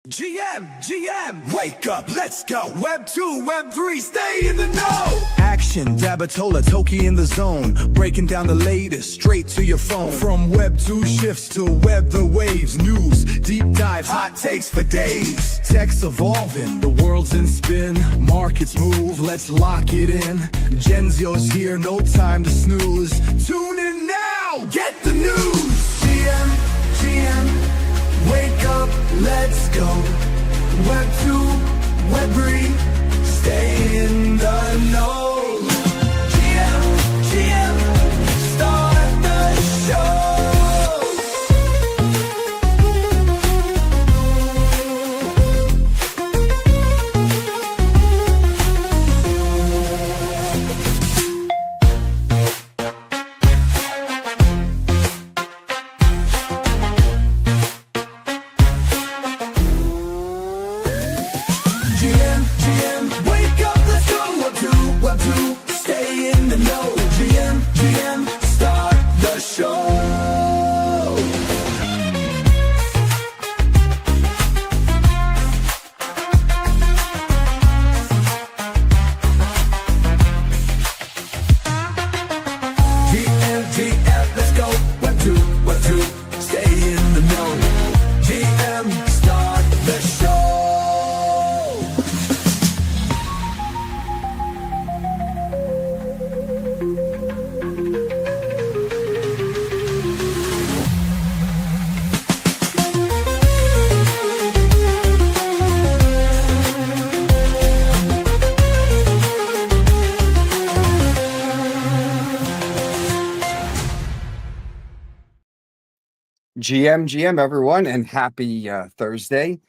GM, wake up, let's go. Web 2, Web 3, stay in the know. Action, Dabatola, Toki in the zone. Breaking down the latest, straight to your phone. From Web 2 shifts to Web the waves. News, deep dives, hot takes for days. Tech's evolving, the world's in spin. Markets move, let's lock it in. Gen Z's here, no time to snooze. Tune in now, get the news. GM, wake up, let's go. Web 2, Web 3, stay in the know. GM, start the show. GM, wake up, let's go. Web 2, stay in the know. GM, start the show. GM, let's go. Web 2, stay in the know. GM, start the show. GM, everyone, and happy Thursday.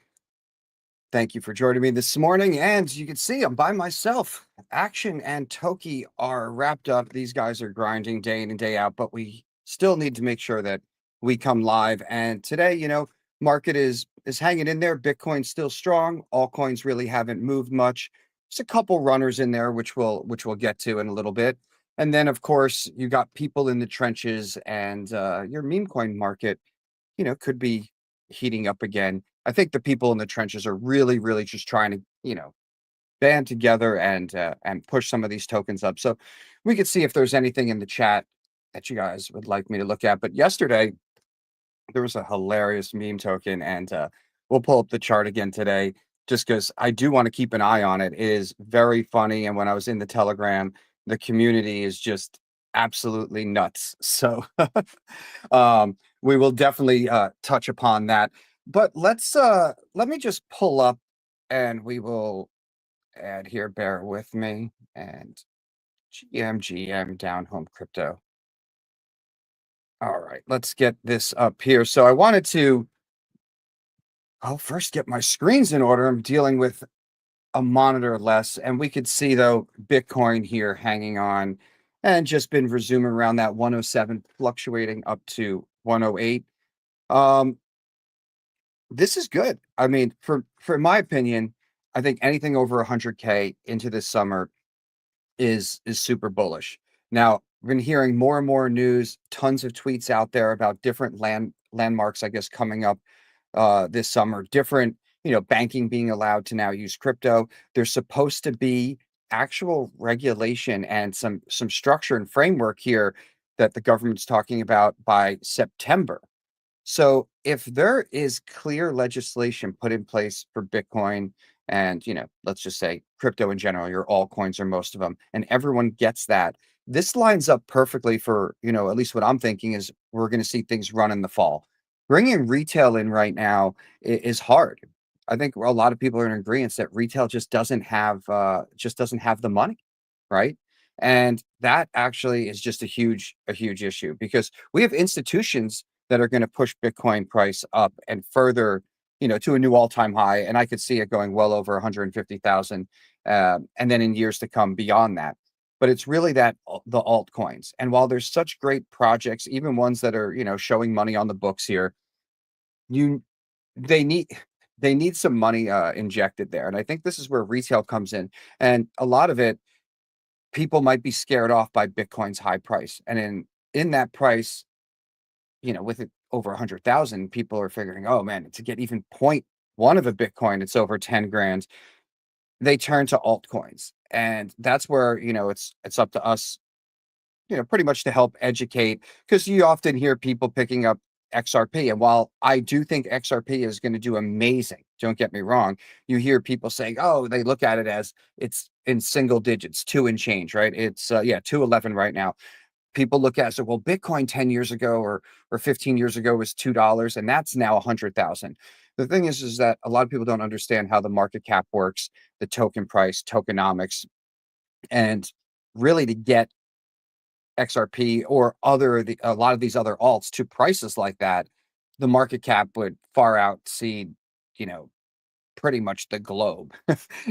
Thank you for joining me this morning. And you can see I'm by myself. Action and Toki are wrapped up. These guys are grinding day in and day out, but we still need to make sure that we come live. And today, market is hanging in there. Bitcoin's still strong. Altcoins really haven't moved much. There's a couple runners in there, which we'll get to in a little bit. And then, of course, you got people in the trenches, and your meme coin market could be heating up again. I think the people in the trenches are really, really just trying to, band together and push some of these tokens up. So we could see if there's anything in the chat that you guys would like me to look at. But yesterday, there was a hilarious meme token, and we'll pull up the chart again today just because I do want to keep an eye on it. It is very funny. And when I was in the Telegram, the community is just absolutely nuts. So we will definitely touch upon that. But let me just pull up and we will add here, bear with me, and GM down home crypto. All right, let's get this up here. So I wanted to, I'll first get my screens in order. I'm dealing with a monitor less, and we could see though Bitcoin here hanging on and just been resuming around that 107, fluctuating up to 108. This is good. I mean, for my opinion, I think anything over 100K into this summer is super bullish. Now, we've been hearing more and more news, tons of tweets out there about different landmarks, I guess, coming up this summer, different, banking being allowed to now use crypto. There's supposed to be actual regulation and some structure and framework here that the government's talking about by September. So if there is clear legislation put in place for Bitcoin and, let's just say crypto in general, your altcoins or most of them, and everyone gets that, this lines up perfectly for, at least what I'm thinking is we're going to see things run in the fall. Bringing retail in right now is hard. I think a lot of people are in agreement that retail just doesn't have the money, right? And that actually is just a huge issue, because we have institutions that are going to push Bitcoin price up and further, to a new all-time high. And I could see it going well over 150,000, and then in years to come beyond that. But it's really that the altcoins. And while there's such great projects, even ones that are, showing money on the books here, they need some money injected there. And I think this is where retail comes in. And a lot of it, people might be scared off by Bitcoin's high price. And in that price, with it over 100,000, people are figuring, oh man, to get even one of a Bitcoin, it's over 10 grand, they turn to altcoins. And that's where, it's up to us, pretty much to help educate, because you often hear people picking up XRP. And while I do think XRP is going to do amazing, don't get me wrong, you hear people saying, oh, they look at it as it's in single digits, 2 and change, right? It's 211 right now. People look at it, so well, Bitcoin 10 years ago or 15 years ago was $2, and that's now 100,000. The thing is that a lot of people don't understand how the market cap works, the token price, tokenomics, and really to get XRP or a lot of these other alts to prices like that, the market cap would far outseed, you know, pretty much the globe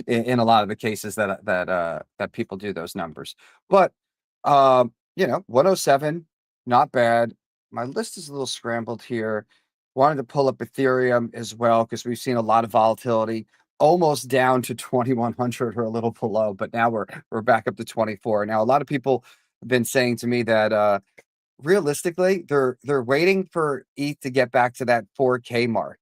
in a lot of the cases that people do those numbers. But 107, not bad. My list is a little scrambled here. Wanted to pull up Ethereum as well because we've seen a lot of volatility, almost down to 2100 or a little below, but now we're back up to 24. Now a lot of people have been saying to me that realistically they're waiting for ETH to get back to that 4K mark.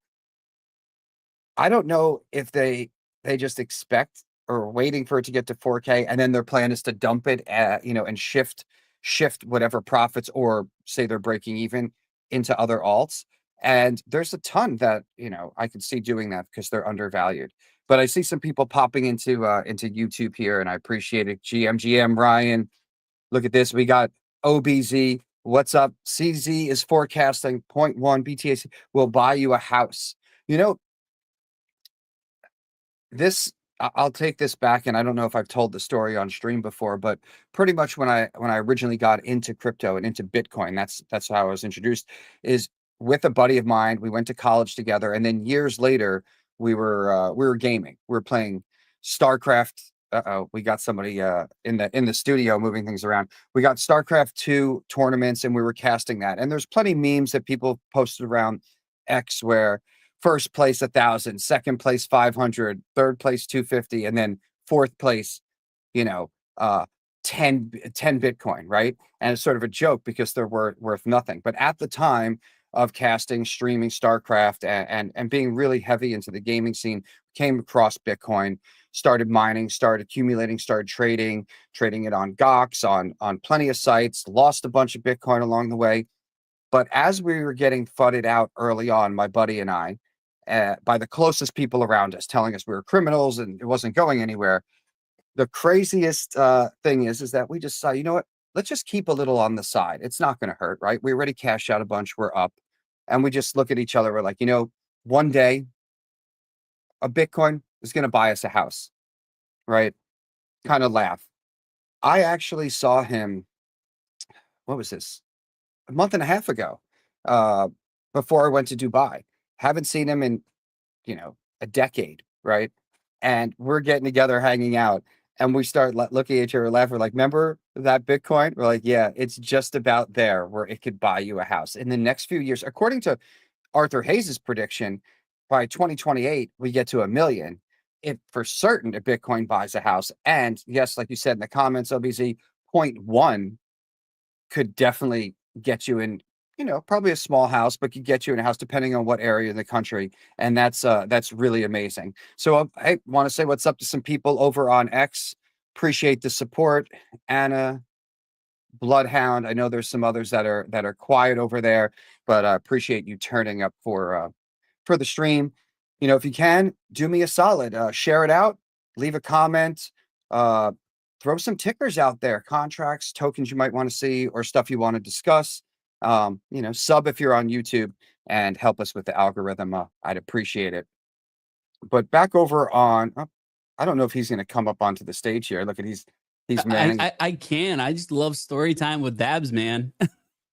I don't know if they just expect or waiting for it to get to 4K, and then their plan is to dump it and shift whatever profits, or say they're breaking even, into other alts. And there's a ton that, I can see doing that because they're undervalued. But I see some people popping into YouTube here, and I appreciate it. GM Ryan, look at this. We got OBZ. What's up? CZ is forecasting 0.1 BTC will buy you a house. You know, this I'll take this back, and I don't know if I've told the story on stream before, but pretty much when I originally got into crypto and into Bitcoin, that's how I was introduced, is with a buddy of mine. We went to college together, and then years later we were gaming. We were playing StarCraft. We got somebody in the studio moving things around. We got StarCraft 2 tournaments, and we were casting that. And there's plenty of memes that people posted around X where first place 1,000, second place 500, third place 250, and then fourth place, you know, uh, 10 Bitcoin, right? And it's sort of a joke because they're worth nothing. But at the time of casting, streaming StarCraft, and being really heavy into the gaming scene, came across Bitcoin, started mining, started accumulating, started trading it on Gox, on plenty of sites, lost a bunch of Bitcoin along the way. But as we were getting fudded out early on, my buddy and I, by the closest people around us, telling us we were criminals and it wasn't going anywhere, the craziest thing is that we just saw, you know what? Let's just keep a little on the side. It's not going to hurt, right? We already cashed out a bunch. We're up. And we just look at each other. We're like, one day a Bitcoin is going to buy us a house, right? Kind of laugh. I actually saw him, what was this? A month and a half ago, uh, before I went to Dubai. Haven't seen him in, a decade, right? And we're getting together, hanging out, and we start looking at each other, laughing. We're like, remember that Bitcoin? We're like, yeah, it's just about there where it could buy you a house in the next few years. According to Arthur Hayes's prediction, by 2028, we get to 1 million. If for certain a Bitcoin buys a house, and yes, like you said in the comments, OBZ, 0.1 could definitely get you in, probably a small house, but could get you in a house depending on what area in the country. And that's really amazing. So I want to say what's up to some people over on X. Appreciate the support. Anna, Bloodhound. I know there's some others that are quiet over there, but I appreciate you turning up for the stream. If you can, do me a solid, share it out, leave a comment, throw some tickers out there, contracts, tokens you might want to see, or stuff you want to discuss. Sub if you're on YouTube and help us with the algorithm. I'd appreciate it. But back over on, I don't know if he's going to come up onto the stage here. Look at he's manning. I can. I just love story time with Dabs, man.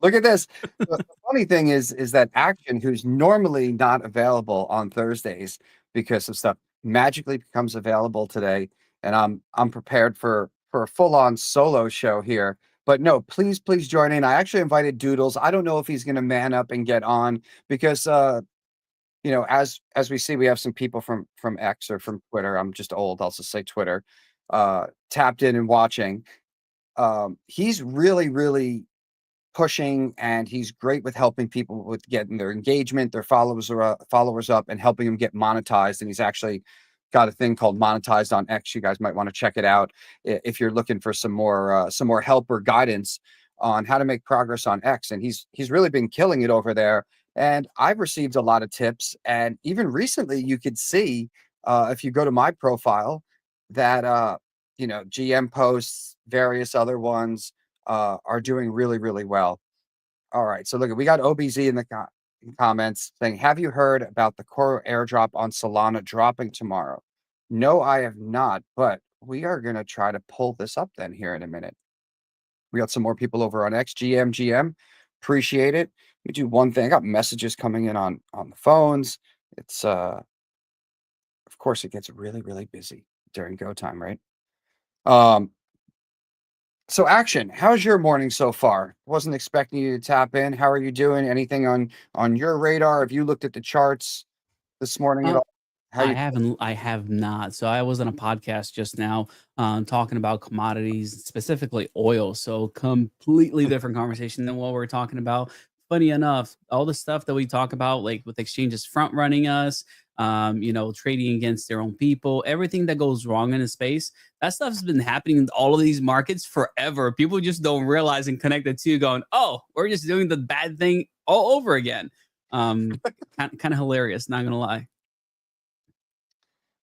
Look at this. The funny thing is that Action, who's normally not available on Thursdays because of stuff, magically becomes available today, and I'm prepared for a full-on solo show here. But no, please join in. I actually invited Doodles. I don't know if he's going to man up and get on because as we see, we have some people from X or from Twitter. I'm just old. I'll just say Twitter. Tapped in and watching. He's really, really pushing, and he's great with helping people with getting their engagement, their followers up, and helping them get monetized. And he's actually got a thing called Monetized on X. You guys might want to check it out if you're looking for some more help or guidance on how to make progress on X. And he's really been killing it over there. And I've received a lot of tips. And even recently, you could see if you go to my profile that GM posts, various other ones are doing really, really well. All right, so look, we got OBZ in the comments saying, have you heard about the core airdrop on Solana dropping tomorrow? No, I have not, but we are going to try to pull this up then here in a minute. We got some more people over on XGM. Appreciate it. Let me do one thing. I got messages coming in on the phones. It's of course it gets really, really busy during go time, right? So Action, how's your morning so far? Wasn't expecting you to tap in. How are you doing? Anything on your radar? Have you looked at the charts this morning at all? I have not. So I was on a podcast just now talking about commodities, specifically oil. So completely different conversation than what we're talking about. Funny enough, all the stuff that we talk about, like with exchanges front running us, trading against their own people, everything that goes wrong in the space, that stuff's been happening in all of these markets forever. People just don't realize and connect the two going, oh, we're just doing the bad thing all over again. Kind of hilarious, not going to lie.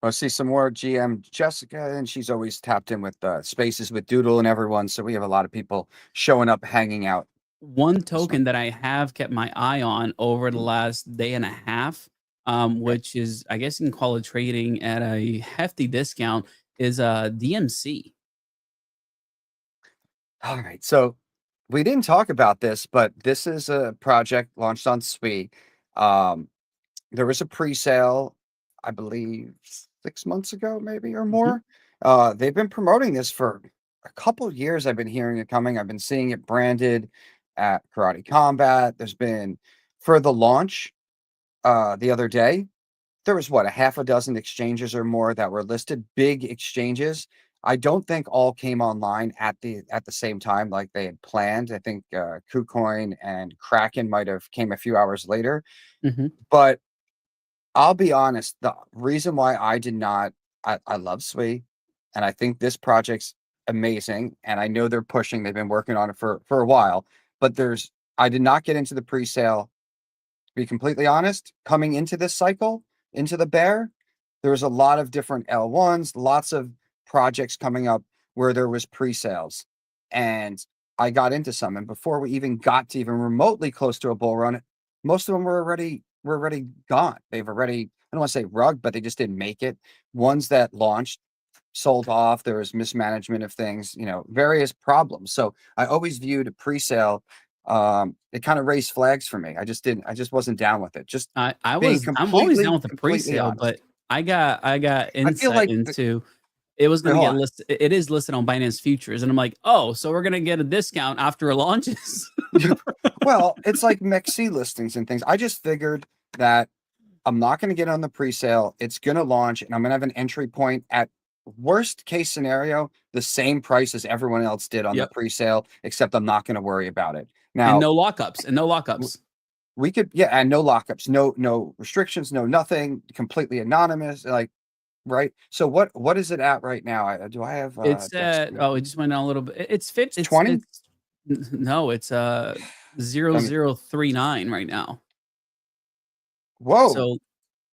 I see some more GM Jessica, and she's always tapped in with spaces with Doodle and everyone. So we have a lot of people showing up, hanging out. One token that I have kept my eye on over the last day and a half, which is, I guess you can call it trading at a hefty discount, is DMC. All right. So we didn't talk about this, but this is a project launched on SWI. There was a pre-sale, I believe 6 months ago, maybe or more. They've been promoting this for a couple years. I've been hearing it coming. I've been seeing it branded at Karate Combat. There's been for the launch the other day, there was a half a dozen exchanges or more that were listed, big exchanges. I don't think all came online at the same time like they had planned. I think KuCoin and Kraken might have came a few hours later. But I'll be honest, the reason why I did not, I love SWI, and I think this project's amazing, and I know they're pushing, they've been working on it for a while, but I did not get into the pre-sale, to be completely honest. Coming into this cycle, into the bear, there was a lot of different L1s, lots of projects coming up where there was pre-sales, and I got into some, and before we even got to even remotely close to a bull run, most of them were already gone. They've already, I don't want to say rug, but they just didn't make it. Ones that launched sold off. There was mismanagement of things, various problems. So I always viewed a pre-sale. It kind of raised flags for me. I just wasn't down with it. I'm always down with the pre-sale, but I got insight into it was going to get listed. It is listed on Binance Futures, and I'm like, oh, so we're going to get a discount after it launches. Well, it's like MEXC listings and things. I just figured that I'm not going to get on the pre-sale. It's going to launch, and I'm going to have an entry point at worst case scenario, the same price as everyone else did on the pre-sale, except I'm not going to worry about it. Now, and no lockups. We could, and no lockups, no restrictions, no nothing, completely anonymous, right. So what is it at right now? Do I have? It's at it just went down a little bit. It's 20. No, it's 0039 right now. Whoa. So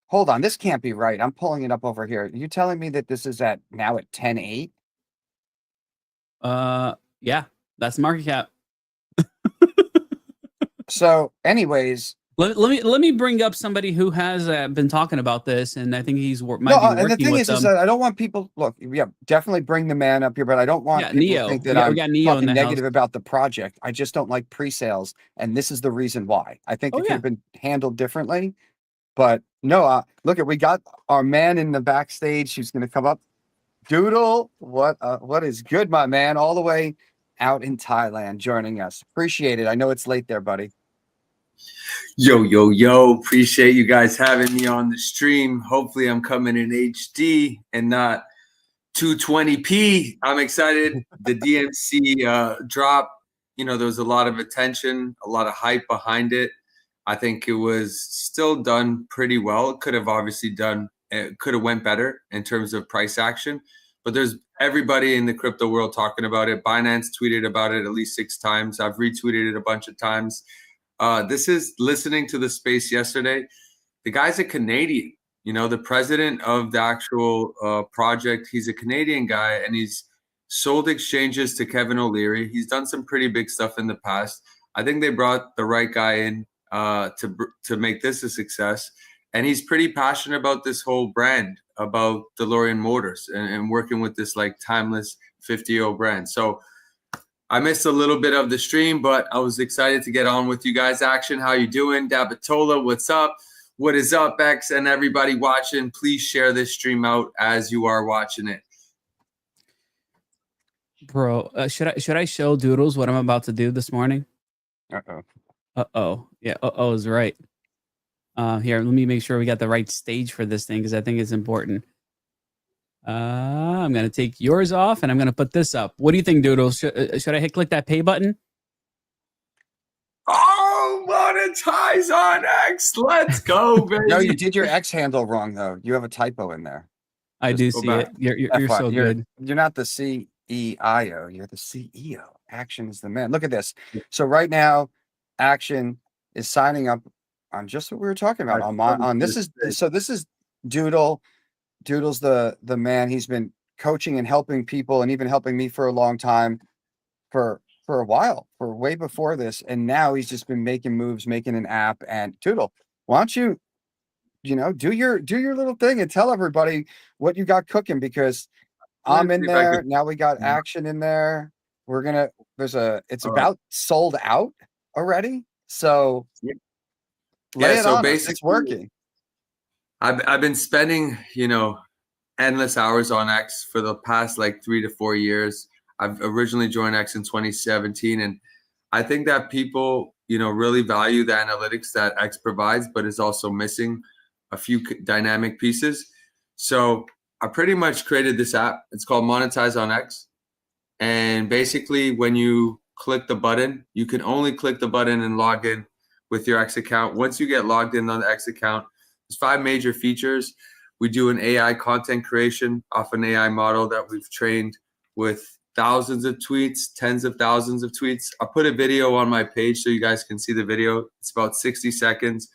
hold on, this can't be right. I'm pulling it up over here. Are you telling me that this is at 10.8? Yeah, that's market cap. So anyways, let me bring up somebody who has been talking about this, and I think he's might be working and the thing with is that I don't want people, look, definitely bring the man up here, but I don't want people Neo. to think that we got I'm Neo talking in the negative house. about the project. I just don't like pre-sales, and this is the reason why. I think it could have been handled differently, but no, look, we got our man in the backstage who's going to come up. Doodle, what is good, my man, all the way out in Thailand joining us. Appreciate it. I know it's late there, buddy. Yo. Appreciate you guys having me on the stream. Hopefully I'm coming in HD and not 220p. I'm excited. The DMC drop there was a lot of attention, a lot of hype behind it. I think it was still done pretty well. It could have went better in terms of price action, but there's everybody in the crypto world talking about it. Binance tweeted about it at least 6 times. I've retweeted it a bunch of times. This is listening to the space yesterday. The guy's a Canadian, the president of the actual project. He's a Canadian guy, and he's sold exchanges to Kevin O'Leary. He's done some pretty big stuff in the past. I think they brought the right guy in to make this a success. And he's pretty passionate about this whole brand, about DeLorean Motors and working with this like timeless 50-year-old brand. So I missed a little bit of the stream, but I was excited to get on with you guys. Action, how you doing? Dabatola, what's up? What is up, X? And everybody watching, please share this stream out as you are watching it. Bro, should I show Doodles what I'm about to do this morning? Yeah, is right. Here, let me make sure we got the right stage for this thing because I think it's important. I'm gonna take yours off and I'm gonna put this up. What do you think, Doodles? Should I click that pay button? Oh, monetize on X. Let's go, baby. No, you did your X handle wrong though. You have a typo in there. I do see it. You're so good. You're not the CEIO. You're the CEO. Action is the man. Look at this. So right now, Action is signing up on just what we were talking about. This is Doodle. Doodle's the man. He's been coaching and helping people, and even helping me for a long time, for a while, for way before this. And now he's just been making moves, making an app. And Doodle, why don't you do your little thing and tell everybody what you got cooking, because I'm in there now. We got Action in there. It's about sold out already. So lay it on us. It's working. I've been spending, endless hours on X for the past like 3 to 4 years. I've originally joined X in 2017, and I think that people, really value the analytics that X provides, but is also missing a few dynamic pieces. So I pretty much created this app. It's called Monetize on X. And basically when you click the button, you can only click the button and log in with your X account. Once you get logged in on the X account, there's 5 major features. We do an AI content creation off an AI model that we've trained with thousands of tweets, tens of thousands of tweets. I'll put a video on my page so you guys can see the video. It's about 60 seconds.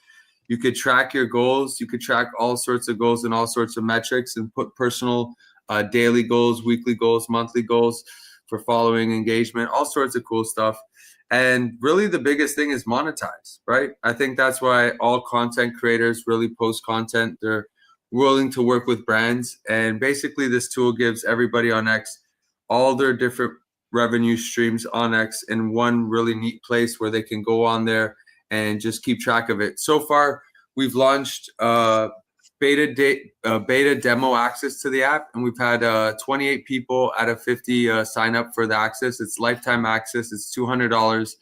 You could track your goals. You could track all sorts of goals and all sorts of metrics, and put personal daily goals, weekly goals, monthly goals for following engagement, all sorts of cool stuff. And really the biggest thing is monetize, right? I think that's why all content creators really post content. They're willing to work with brands. And basically this tool gives everybody on X all their different revenue streams on X in one really neat place where they can go on there and just keep track of it. So far, we've launched beta demo access to the app, and we've had 28 people out of 50 sign up for the access. It's lifetime access. It's $200,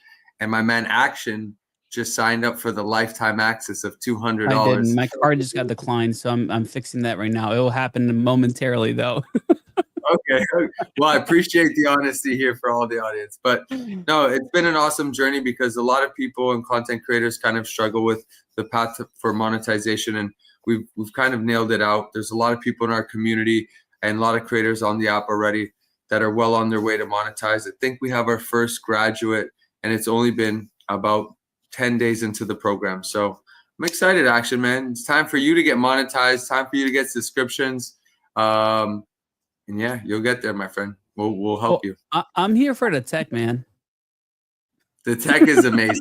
and my man Action just signed up for the lifetime access of $200. I didn't. My card just got declined, so I'm fixing that right now. It will happen momentarily, though. Okay. Well, I appreciate the honesty here for all the audience. But no, it's been an awesome journey because a lot of people and content creators kind of struggle with the path for monetization, and we've kind of nailed it out. There's a lot of people in our community and a lot of creators on the app already that are well on their way to monetize. I think we have our first graduate, and it's only been about 10 days into the program. So I'm excited, Action, man. It's time for you to get monetized, time for you to get subscriptions. And yeah, you'll get there, my friend. We'll help you. I'm here for the tech, man. The tech is amazing.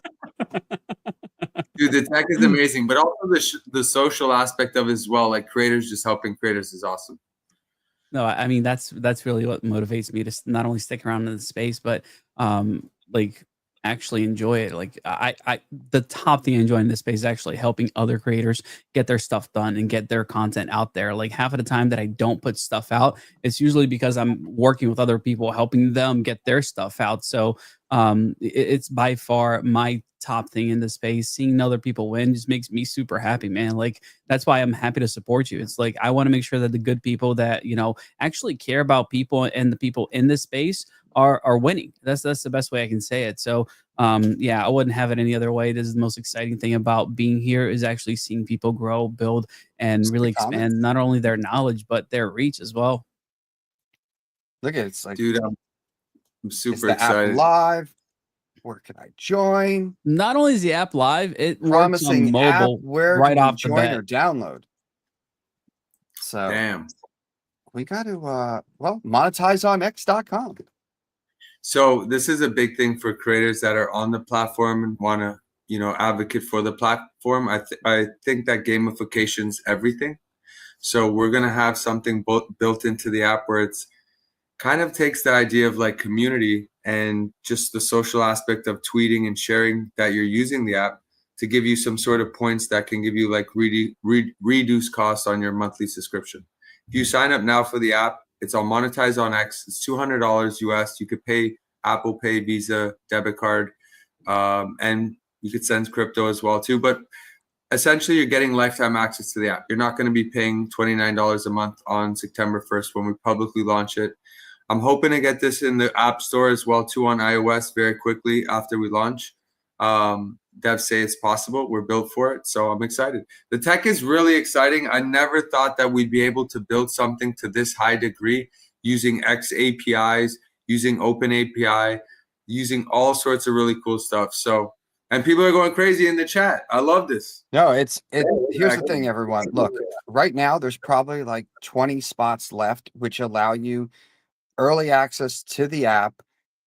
Dude, the tech is amazing, but also the social aspect of it as well. Like creators, just helping creators is awesome. No, I mean, that's really what motivates me to not only stick around in the space, but like actually enjoy it. Like the top thing I enjoy in this space is actually helping other creators get their stuff done and get their content out there. Like half of the time that I don't put stuff out, it's usually because I'm working with other people, helping them get their stuff out. So It's by far my top thing in the space. Seeing other people win just makes me super happy, man. Like that's why I'm happy to support you. It's like I want to make sure that the good people that actually care about people and the people in this space are winning. That's the best way I can say it. So yeah, I wouldn't have it any other way. This is the most exciting thing about being here is actually seeing people grow, build, and really the comments. expand not only their knowledge but their reach as well. Look at it, it's like, Dude, I'm is super the app excited. live? Where can I join? Not only is the app live, it works Promising on mobile app. Where right do we off the join bat. or download? So Damn. we got to well, monetizeonx.com. So this is a big thing for creators that are on the platform and want to, advocate for the platform. I think that gamification's everything. So we're gonna have something built into the app where it's kind of takes the idea of like community and just the social aspect of tweeting and sharing that you're using the app to give you some sort of points that can give you like reduced costs on your monthly subscription. If you sign up now for the app, it's on Monetize on X. It's $200 US. You could pay Apple Pay, Visa, debit card, and you could send crypto as well too. But essentially, you're getting lifetime access to the app. You're not going to be paying $29 a month on September 1st when we publicly launch it. I'm hoping to get this in the App Store as well too on iOS very quickly after we launch. Devs say it's possible. We're built for it, so I'm excited. The tech is really exciting. I never thought that we'd be able to build something to this high degree using X APIs, using Open API, using all sorts of really cool stuff. So, and people are going crazy in the chat. I love this. No, here's the thing, everyone. Look, right now there's probably like 20 spots left, which allow you early access to the app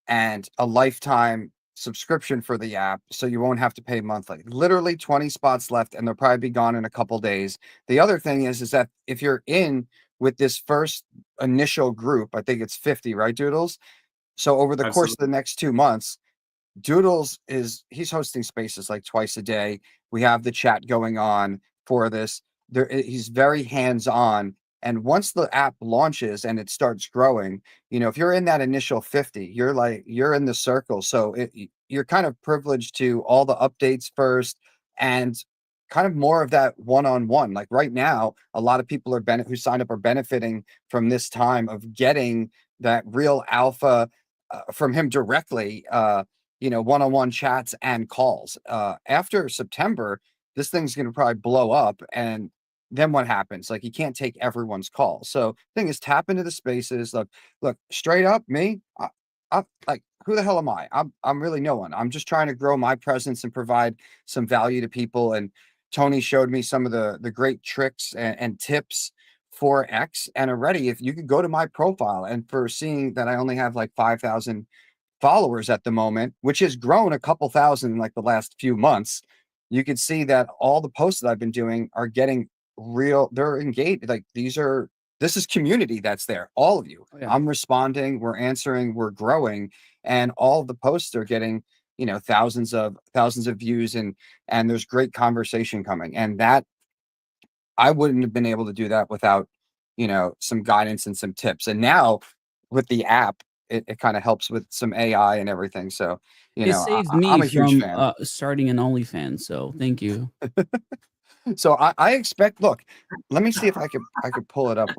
and a lifetime subscription for the app, so you won't have to pay monthly. Literally 20 spots left, and they'll probably be gone in a couple days. The other thing is that if you're in with this first initial group, I think it's 50, right, Doodles? So over the course of the next 2 months, Doodles he's hosting spaces like twice a day. We have the chat going on for this. He's very hands-on. And once the app launches and it starts growing, if you're in that initial 50, you're in the circle. So you're kind of privileged to all the updates first and kind of more of that one-on-one. Like right now, a lot of people who signed up are benefiting from this time of getting that real alpha from him directly, one-on-one chats and calls. After September, this thing's going to probably blow up, and then what happens? Like, you can't take everyone's call. So thing is, tap into the spaces. Look, straight up, me, I like, who the hell am I? I'm really no one. I'm just trying to grow my presence and provide some value to people. And Tony showed me some of the great tricks and tips for X. And already, if you could go to my profile and for seeing that I only have like 5,000 followers at the moment, which has grown a couple thousand in like the last few months, you can see that all the posts that I've been doing are getting they're engaged. Like this is community that's there. All of you. Oh, yeah. I'm responding, we're answering, we're growing, and all the posts are getting, thousands of views, and there's great conversation coming. And that I wouldn't have been able to do that without, some guidance and some tips. And now with the app, it kind of helps with some AI and everything. So, It saved I'm me a huge from fan. starting an OnlyFans. So thank you. So I expect. Look, let me see if I could pull it up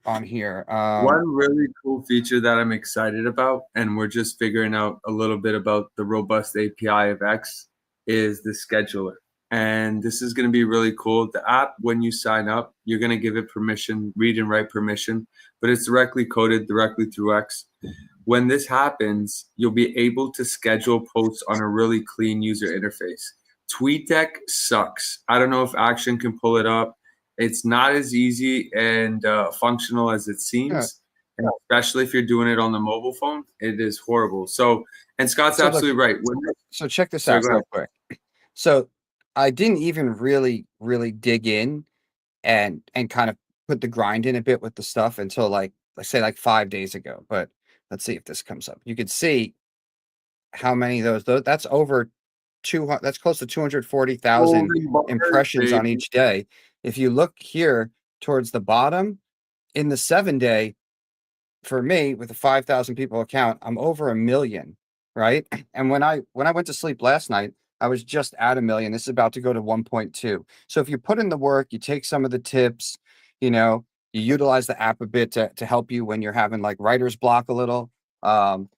on here. One really cool feature that I'm excited about, and we're just figuring out a little bit about the robust API of X, is the scheduler. And this is going to be really cool. The app, when you sign up, you're going to give it permission, read and write permission, but it's directly coded directly through X. When this happens, you'll be able to schedule posts on a really clean user interface. TweetDeck sucks. I don't know if Action can pull it up. It's not as easy and functional as it seems, and especially if you're doing it on the mobile phone. It is horrible. So, and Scott's absolutely right. So check this out real quick. So I didn't even really dig in and kind of put the grind in a bit with the stuff until like, let's say like 5 days ago. But let's see if this comes up. You can see how many of those that's over 200. That's close to 240,000 impressions on each day. If you look here towards the bottom, in the 7 day, for me with a 5,000 people account, I'm over 1 million right? And when I went to sleep last night, I was just at $1 million. This is about to go to 1.2. So if you put in the work, you take some of the tips, you know, you utilize the app a bit to help you when you're having like writer's block a little. The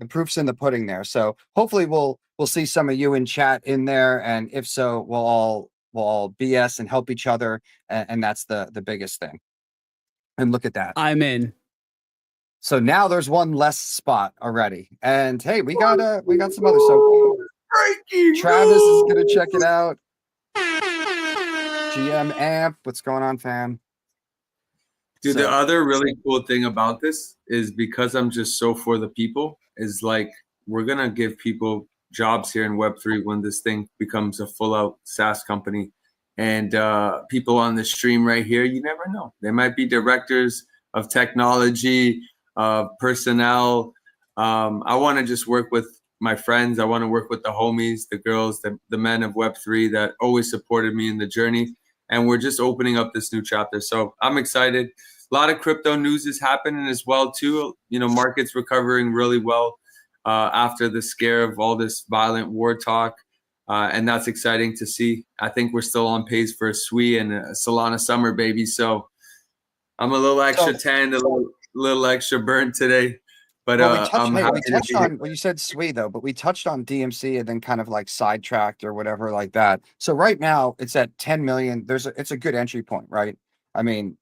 proof's in the pudding there. So hopefully we'll see some of you in chat in there, and if so, we'll all BS and help each other, and that's the biggest thing. And look at that. I'm in. So now there's one less spot already. And hey, we got some other. So Travis is gonna check it out. GM Amp, what's going on, fam? Dude, So- the other really cool thing about this is because I'm just so for the people, is like we're gonna give people jobs here in Web3 when this thing becomes a full out SaaS company. And people on the stream right here, you never know. They might be directors of technology, personnel. I want to just work with my friends. I want to work with the homies, the girls, the men of Web3 that always supported me in the journey. And we're just opening up this new chapter. So I'm excited. A lot of crypto news is happening as well, too. You know, markets recovering really well after the scare of all this violent war talk. And that's exciting to see. I think we're still on pace for a SWE and a Solana summer, baby. So I'm a little extra tanned, a little extra burnt today. But I'm happy we touched on, well, you said SWE though, but we touched on DMC and then kind of like sidetracked or whatever like that. So right now it's at 10 million. It's a good entry point, right? I mean,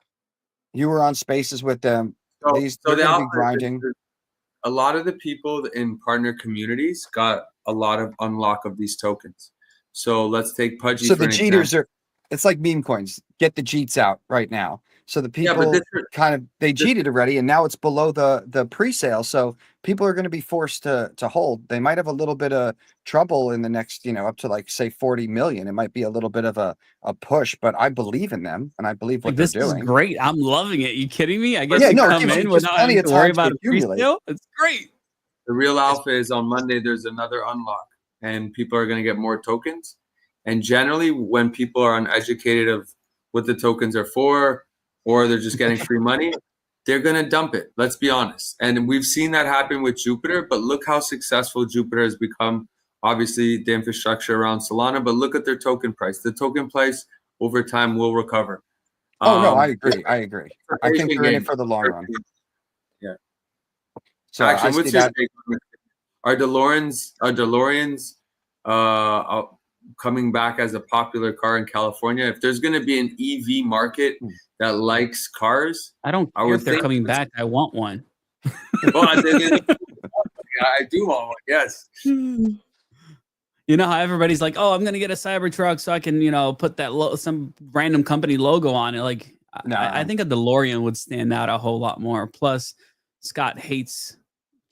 you were on Spaces with them. They're going to be grinding. A lot of the people in partner communities got a lot of unlock of these tokens. So let's take Pudgy. So the cheaters it's like Memecoins. Get the cheats out right now. So the people they cheated already, and now it's below the pre-sale. So people are going to be forced to hold. They might have a little bit of trouble in the next, up to like say 40 million. It might be a little bit of a push, but I believe in them and I believe what they're doing. This is great. I'm loving it. You kidding me? I guess come in without plenty of to worry time about a pre-sale. It's great. The real alpha is on Monday. There's another unlock, and people are going to get more tokens. And generally, when people are uneducated of what the tokens are for, or they're just getting free money, they're going to dump it. Let's be honest. And we've seen that happen with Jupiter, but look how successful Jupiter has become. Obviously, the infrastructure around Solana, but look at their token price. The token price over time will recover. No, I agree. I think they're in it for the long run. Yeah. So actually, what's your take on it? Are DeLoreans coming back as a popular car in California? If there's going to be an EV market that likes cars, I don't care if they're coming back. I want one. Well, I do want one. Yes. You know how everybody's like, "Oh, I'm going to get a Cybertruck so I can, put that some random company logo on it." Like, no. I think a DeLorean would stand out a whole lot more. Plus, Scott hates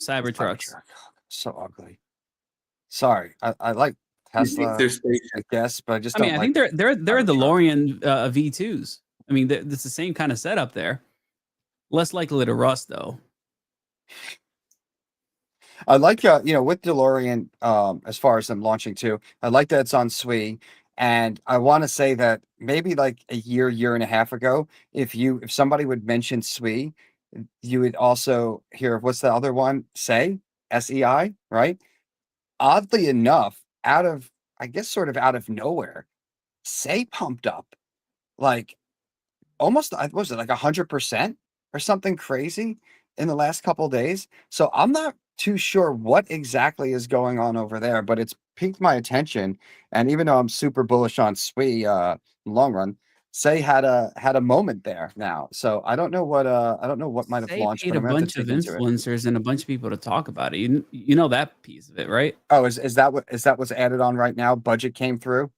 Cybertrucks. So ugly. Sorry, I like Tesla, I guess, but I just don't. I think they're DeLorean V2s. I mean, it's the same kind of setup there. Less likely to rust, though. I like, with DeLorean, as far as them launching too, I like that it's on SWE. And I want to say that maybe like a year and a half ago, if somebody would mention SWE, you would also hear, what's the other one? SEI, right? Oddly enough, out of nowhere, SEI pumped up like almost, was it like 100% or something crazy in the last couple of days? So I'm not too sure what exactly is going on over there, but it's piqued my attention. And even though I'm super bullish on SWE long run, SEI had a moment there now. So I don't know what might have launched. Paid a bunch of influencers and a bunch of people to talk about it. You know that piece of it, right? Oh, is that what's added on right now? Budget came through.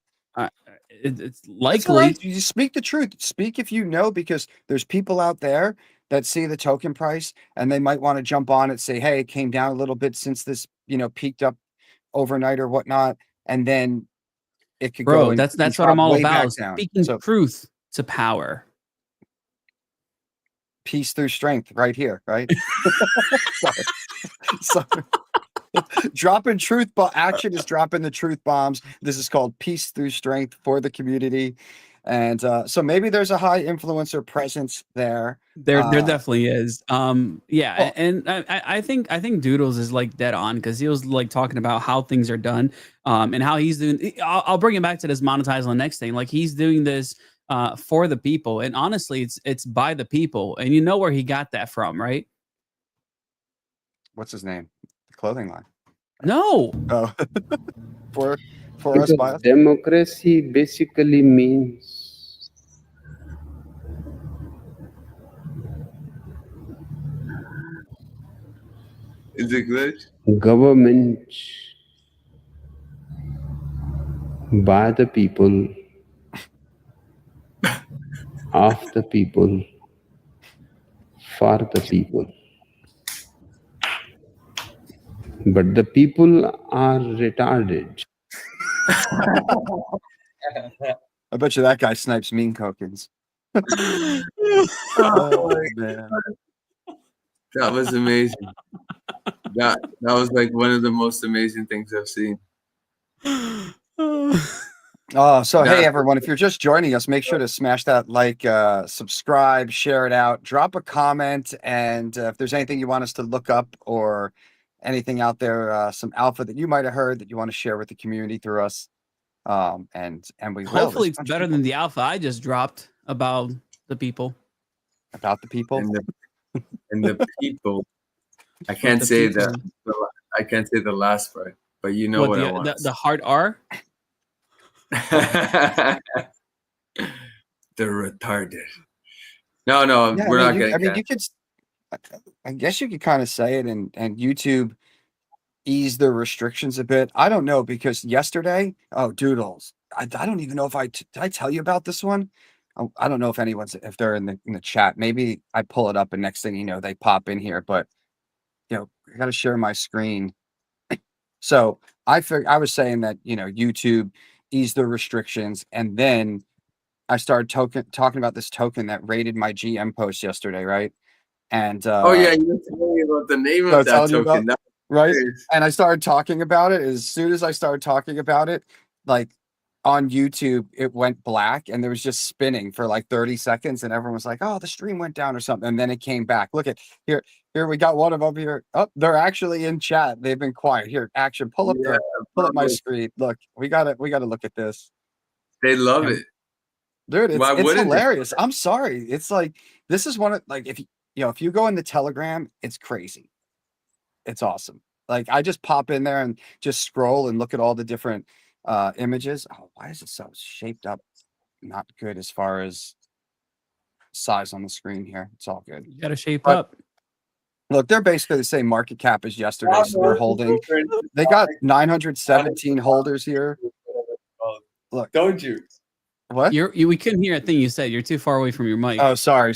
It's likely. Right. You speak the truth. Speak if you know, because there's people out there that see the token price and they might want to jump on it, say, hey, it came down a little bit since this, peaked up overnight or whatnot. And then it could go. That's what I'm all about. Speaking truth to power. Peace through strength right here, right? Sorry. Dropping truth, but action is dropping the truth bombs. This is called peace through strength for the community. And so maybe there's a high influencer presence there. There definitely is. Yeah, Well, and I think Doodles is like dead on because he was like talking about how things are done, and how he's doing. I'll bring it back to this monetize on the next thing. Like he's doing this for the people, and honestly, it's by the people, and you know where he got that from, right? what's his name? The clothing line. No, Oh, for us, by us. Democracy basically means Is it glitch? government by the people, of the people, for the people. But the people are retarded. I bet you that guy snipes mean tokens. Oh, man. That was amazing. That was like one of the most amazing things I've seen. Oh, so hey That's- everyone, if you're just joining us, make sure to smash that like, subscribe, share it out, drop a comment, and if there's anything you want us to look up or anything out there, some alpha that you might have heard that you want to share with the community through us, and we will. hopefully There's it's a bunch of better people than the alpha I just dropped about the people. about the people. and the people. I can't the say people. that. I can't say the last part, but you know what I want. The hard R? They're retarded. No, Yeah, we're not you, getting. I mean, you could. I guess you could kind of say it, and YouTube ease their restrictions a bit. I don't know because yesterday, oh, Doodles. I don't even know if did I tell you about this one. I don't know if if they're in the chat. Maybe I pull it up, and next thing you know, they pop in here. But I got to share my screen. So I was saying that YouTube eased the restrictions, and then I started talking about this token that rated my GM post yesterday, right? And Oh yeah, you were telling me about the name of that token. Right? And I started talking about it. As soon as I started talking about it, like on YouTube, it went black and there was just spinning for like 30 seconds, and everyone was like, "Oh, the stream went down or something." And then it came back. Look at here. Here we got one of them here. Oh, they're actually in chat. They've been quiet. Here, action. Pull up my screen. Look, we gotta look at this. They love it. Dude, Why it's wouldn't they? hilarious. I'm sorry. It's like this is one of like if you go in the Telegram, it's crazy. It's awesome. Like I just pop in there and just scroll and look at all the different images. Oh, why is it so shaped up? Not good as far as size on the screen here. It's all good. You got to shape But- up. Look, they're basically the same market cap as yesterday. So they're holding. They got 917 holders here. Look, Don't you? what? We couldn't hear a thing you said. You're too far away from your mic. Oh, sorry.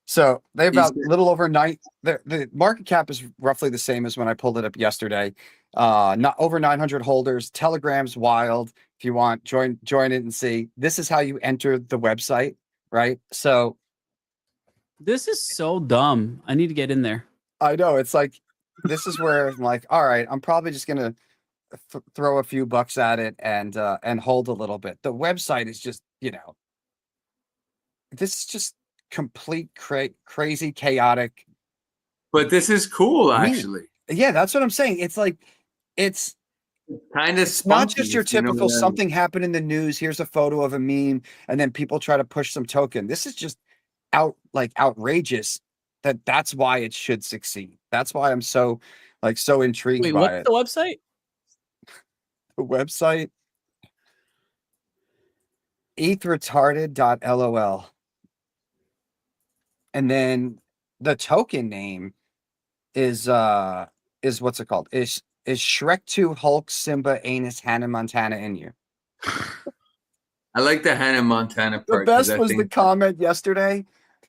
So they about Easy. little over the market cap is roughly the same as when I pulled it up yesterday. Not over 900 holders. Telegram's wild. If you want, join it and see. This is how you enter the website, right? So This is so dumb. I need to get in there. I know it's like this is where I'm like, all right, I'm probably just gonna throw a few bucks at it and hold a little bit. The website is just this is just complete crazy chaotic. But this is cool, Weird. actually. Yeah, that's what I'm saying. It's like it's Kind of not just your typical something happened in the news. Here's a photo of a meme, and then people try to push some token. This is just outrageous. That's why it should succeed. That's why I'm so intrigued Wait, by what's it. the website? The website ethretarded.lol. And then the token name is what's it called? Is Shrek 2 Hulk Simba Anus Hannah Montana in you? I like the Hannah Montana The part. 'cause best I was the think comment yesterday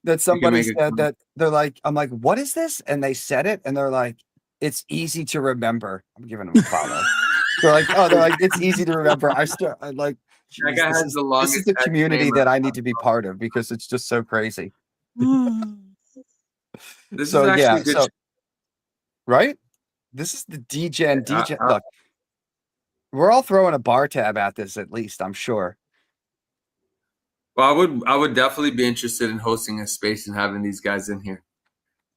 that somebody make a said comment. that they're like, I'm like, what is this? And they said it, and they're like, it's easy to remember. I'm giving them a follow. they're like, it's easy to remember. I'm like, That geez, guy this has is the the longest community name that I ever. need to be part of because it's just so crazy. This So is actually yeah, good. so right? This is the degen. Look, we're all throwing a bar tab at this at least, I'm sure. Well, I would definitely be interested in hosting a space and having these guys in here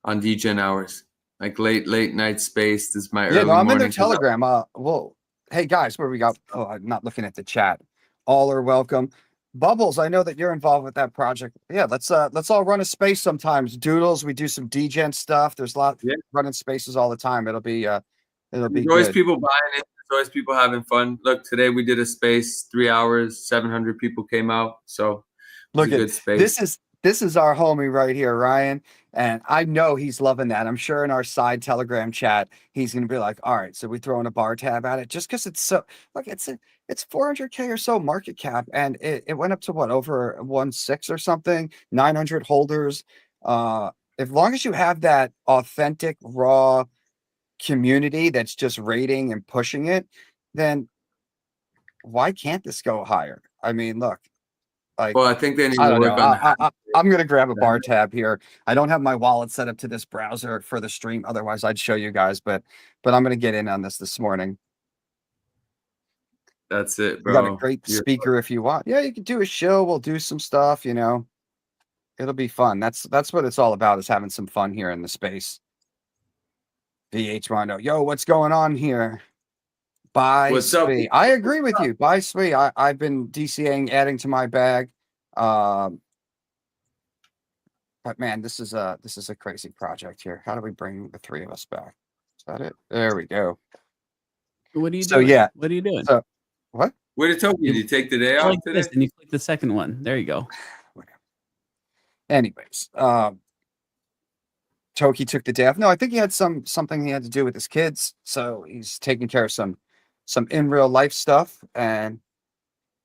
on DGen hours, like late night space. This is my Yeah, early no, I'm in morning. their 'Cause Telegram. Well, hey guys, where we got? Oh, I'm not looking at the chat. All are welcome. Bubbles, I know that you're involved with that project. Yeah, let's all run a space sometimes. Doodles, we do some DGen stuff. There's a lot Yeah. running spaces all the time. It'll be There's always good. people buying it. There's always people having fun. Look, today we did a space, 3 hours, 700 people came out. So it was Look a at good space. this is our homie right here, Ryan, and I know he's loving that. I'm sure in our side Telegram chat, he's gonna be like, "All right, so we throwing a bar tab at it just because it's so like it's 400K or so market cap, and it went up to what over 1.6 or something, 900 holders. As long as you have that authentic raw community that's just rating and pushing it, then why can't this go higher? I mean, look, like Well, I think they need I to don't know. work on that. I'm gonna grab a bar tab here. I don't have my wallet set up to this browser for the stream. Otherwise, I'd show you guys. But I'm gonna get in on this morning. That's it, We got a bro. great speaker if you want. Yeah, you can do a show. We'll do some stuff. You know, it'll be fun. That's what it's all about, is having some fun here in the space. VH Rondo, yo, what's going on here? Buy What's up? SWE. I agree with you. Buy SWE. I've been DCAing, adding to my bag. But man, this is a crazy project here. How do we bring the three of us back? Is that it? There we go. What are you So doing? yeah. What are you doing? So what? Where did Toki? Did you take the day off Like today? this, and you click the second one. There you go. Anyways, Toki took the day off. No, I think he had something he had to do with his kids. So he's taking care of some in real life stuff. But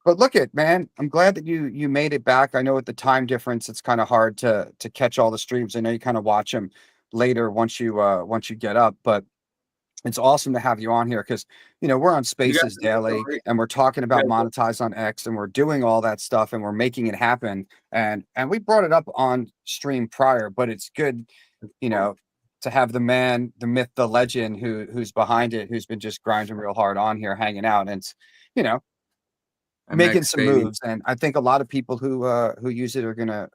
look at, man, I'm glad that you made it back. I know with the time difference, it's kind of hard to catch all the streams. I know you kind of watch them later once you get up, but it's awesome to have you on here because we're on Spaces daily and we're talking about monetize on X and we're doing all that stuff and we're making it happen. And we brought it up on stream prior, but it's good, to have the man, the myth, the legend who's behind it, who's been just grinding real hard on here, hanging out, and it's making some moves. And I think a lot of people who use it are gonna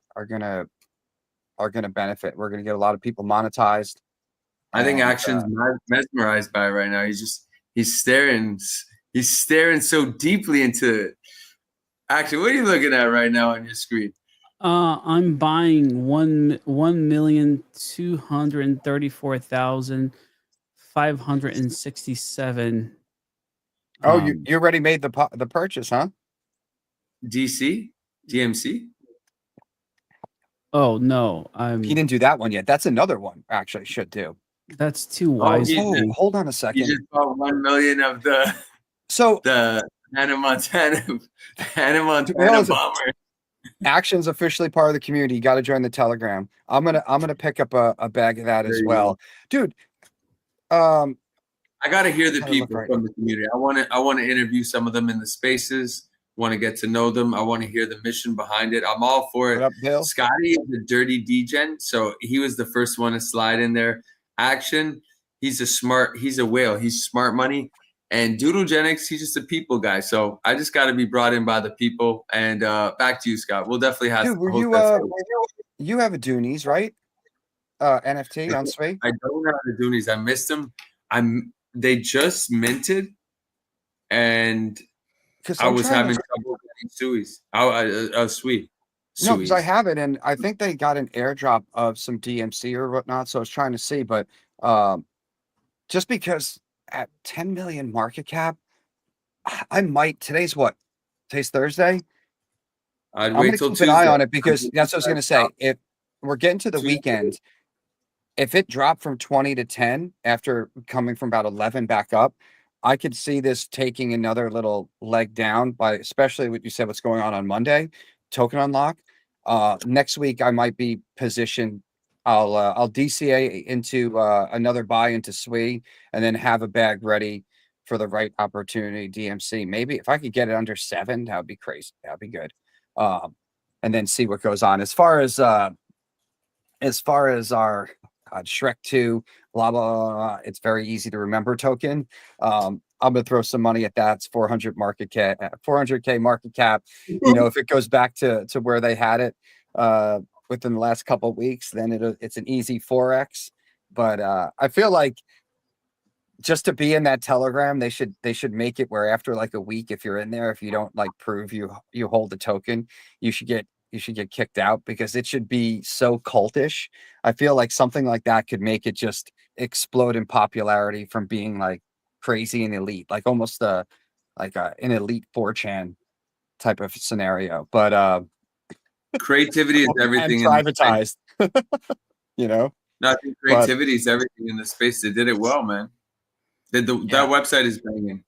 benefit. We're gonna get a lot of people monetized. I think Action's mesmerized by it right now. He's staring so deeply into it. Action, what are you looking at right now on your screen? I'm buying 1,234,567. Oh, you already made the purchase, huh? DMC? Oh no, He didn't do that one yet. That's another one. Actually, should do. That's too wise. Hold on a second. You just bought 1 million of the Hannah Montana bomber. Action's officially part of the community. You got to join the Telegram. I'm gonna pick up a bag of that as well, dude. I gotta hear the people from the community. I want to interview some of them in the spaces. Want to get to know them. I want to hear the mission behind it. I'm all for it. What up, Bill? Scotty is a dirty degen, so he was the first one to slide in there. Action, he's a whale. He's smart money. And Doodlegenics, he's just a people guy. So I just got to be brought in by the people. And back to you, Scott. We'll definitely have. Dude, you have a Doonies, right? NFT on SWE. I don't have the Doonies. I missed them. They just minted, and I was having trouble getting SWEs. SWE. No, because I have it, and I think they got an airdrop of some DMC or whatnot. So I was trying to see, but just because at 10 million market cap, I might. Today's Thursday. I'm gonna keep an eye on it because that's what I was gonna say. If we're getting to the weekend, if it dropped from 20 to 10 after coming from about 11 back up, I could see this taking another little leg down by, especially what you said, what's going on Monday, token unlock. Next week I might be positioned. I'll DCA into another buy into SWE and then have a bag ready for the right opportunity. DMC, maybe if I could get it under 7, that would be crazy. That'd be good. And then see what goes on as far as our Shrek 2 blah blah blah. It's very easy to remember token. I'm gonna throw some money at that. It's 400K market cap. You know, if it goes back to where they had it within the last couple of weeks, then it's an easy 4x. But I feel like just to be in that Telegram, they should make it where after like a week, if you're in there, if you don't like prove you hold the token, you should get kicked out, because it should be so cultish. I feel like something like that could make it just explode in popularity from being like crazy and elite, like almost an elite 4chan type of scenario. But creativity is everything. And privatized. You know, no, I think creativity is everything in the space. They did it well, man. That website is banging.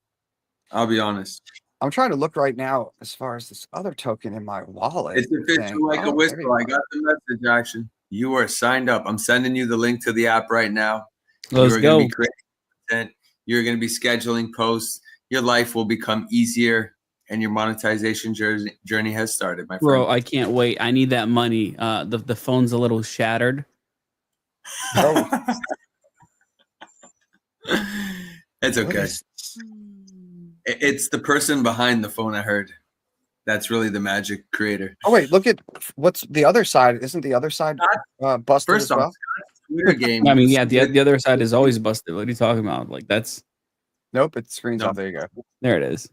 I'll be honest. I'm trying to look right now as far as this other token in my wallet. It's official like a whistle. I got the message, Action. You are signed up. I'm sending you the link to the app right now. Let's You're go. going to be creating content. You're going to be scheduling posts. Your life will become easier, and your monetization journey has started, my friend. Bro, I can't wait. I need that money. The phone's a little shattered. Oh. It's okay. It's the person behind the phone, I heard. That's really the magic creator. Oh, wait, look at what's the other side. Isn't the other side busted First as well? off, Twitter game. I mean, yeah, the other side is always busted. What are you talking about? Like that's Nope, it screens off. There you go. there it is.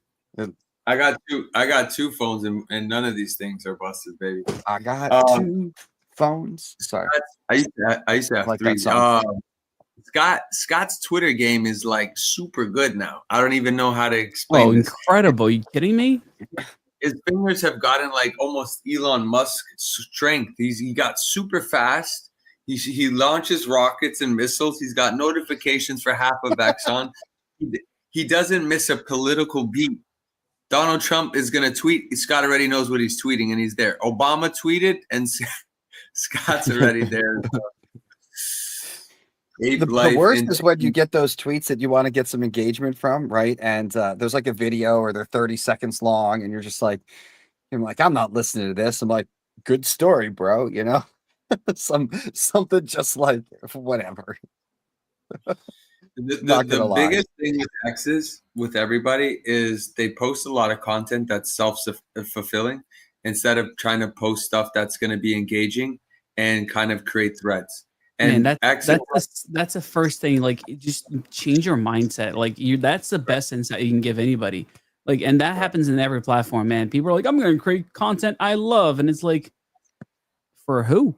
I got two phones, and none of these things are busted, baby. I got 2 phones. Sorry. I used to have Like 3. that song. Scott's Twitter game is like super good now. I don't even know how to explain Oh, this. incredible. You kidding me? His fingers have gotten like almost Elon Musk strength. He got super fast. He launches rockets and missiles. He's got notifications for half of Exxon. He doesn't miss a political beat. Donald Trump is going to tweet. Scott already knows what he's tweeting, and he's there. Obama tweeted, and Scott's already there. The worst is when you get those tweets that you want to get some engagement from, right? And there's like a video, or they're 30 seconds long, and you're just like, I'm not listening to this. I'm like, good story, bro. You know, something just like whatever. The biggest thing with X's with everybody is they post a lot of content that's self-fulfilling instead of trying to post stuff that's going to be engaging and kind of create threads. And man, that's the first thing. Like, just change your mindset. Like, that's the best insight you can give anybody. Like, and that happens in every platform, man. People are like, I'm going to create content I love, and it's like, for who?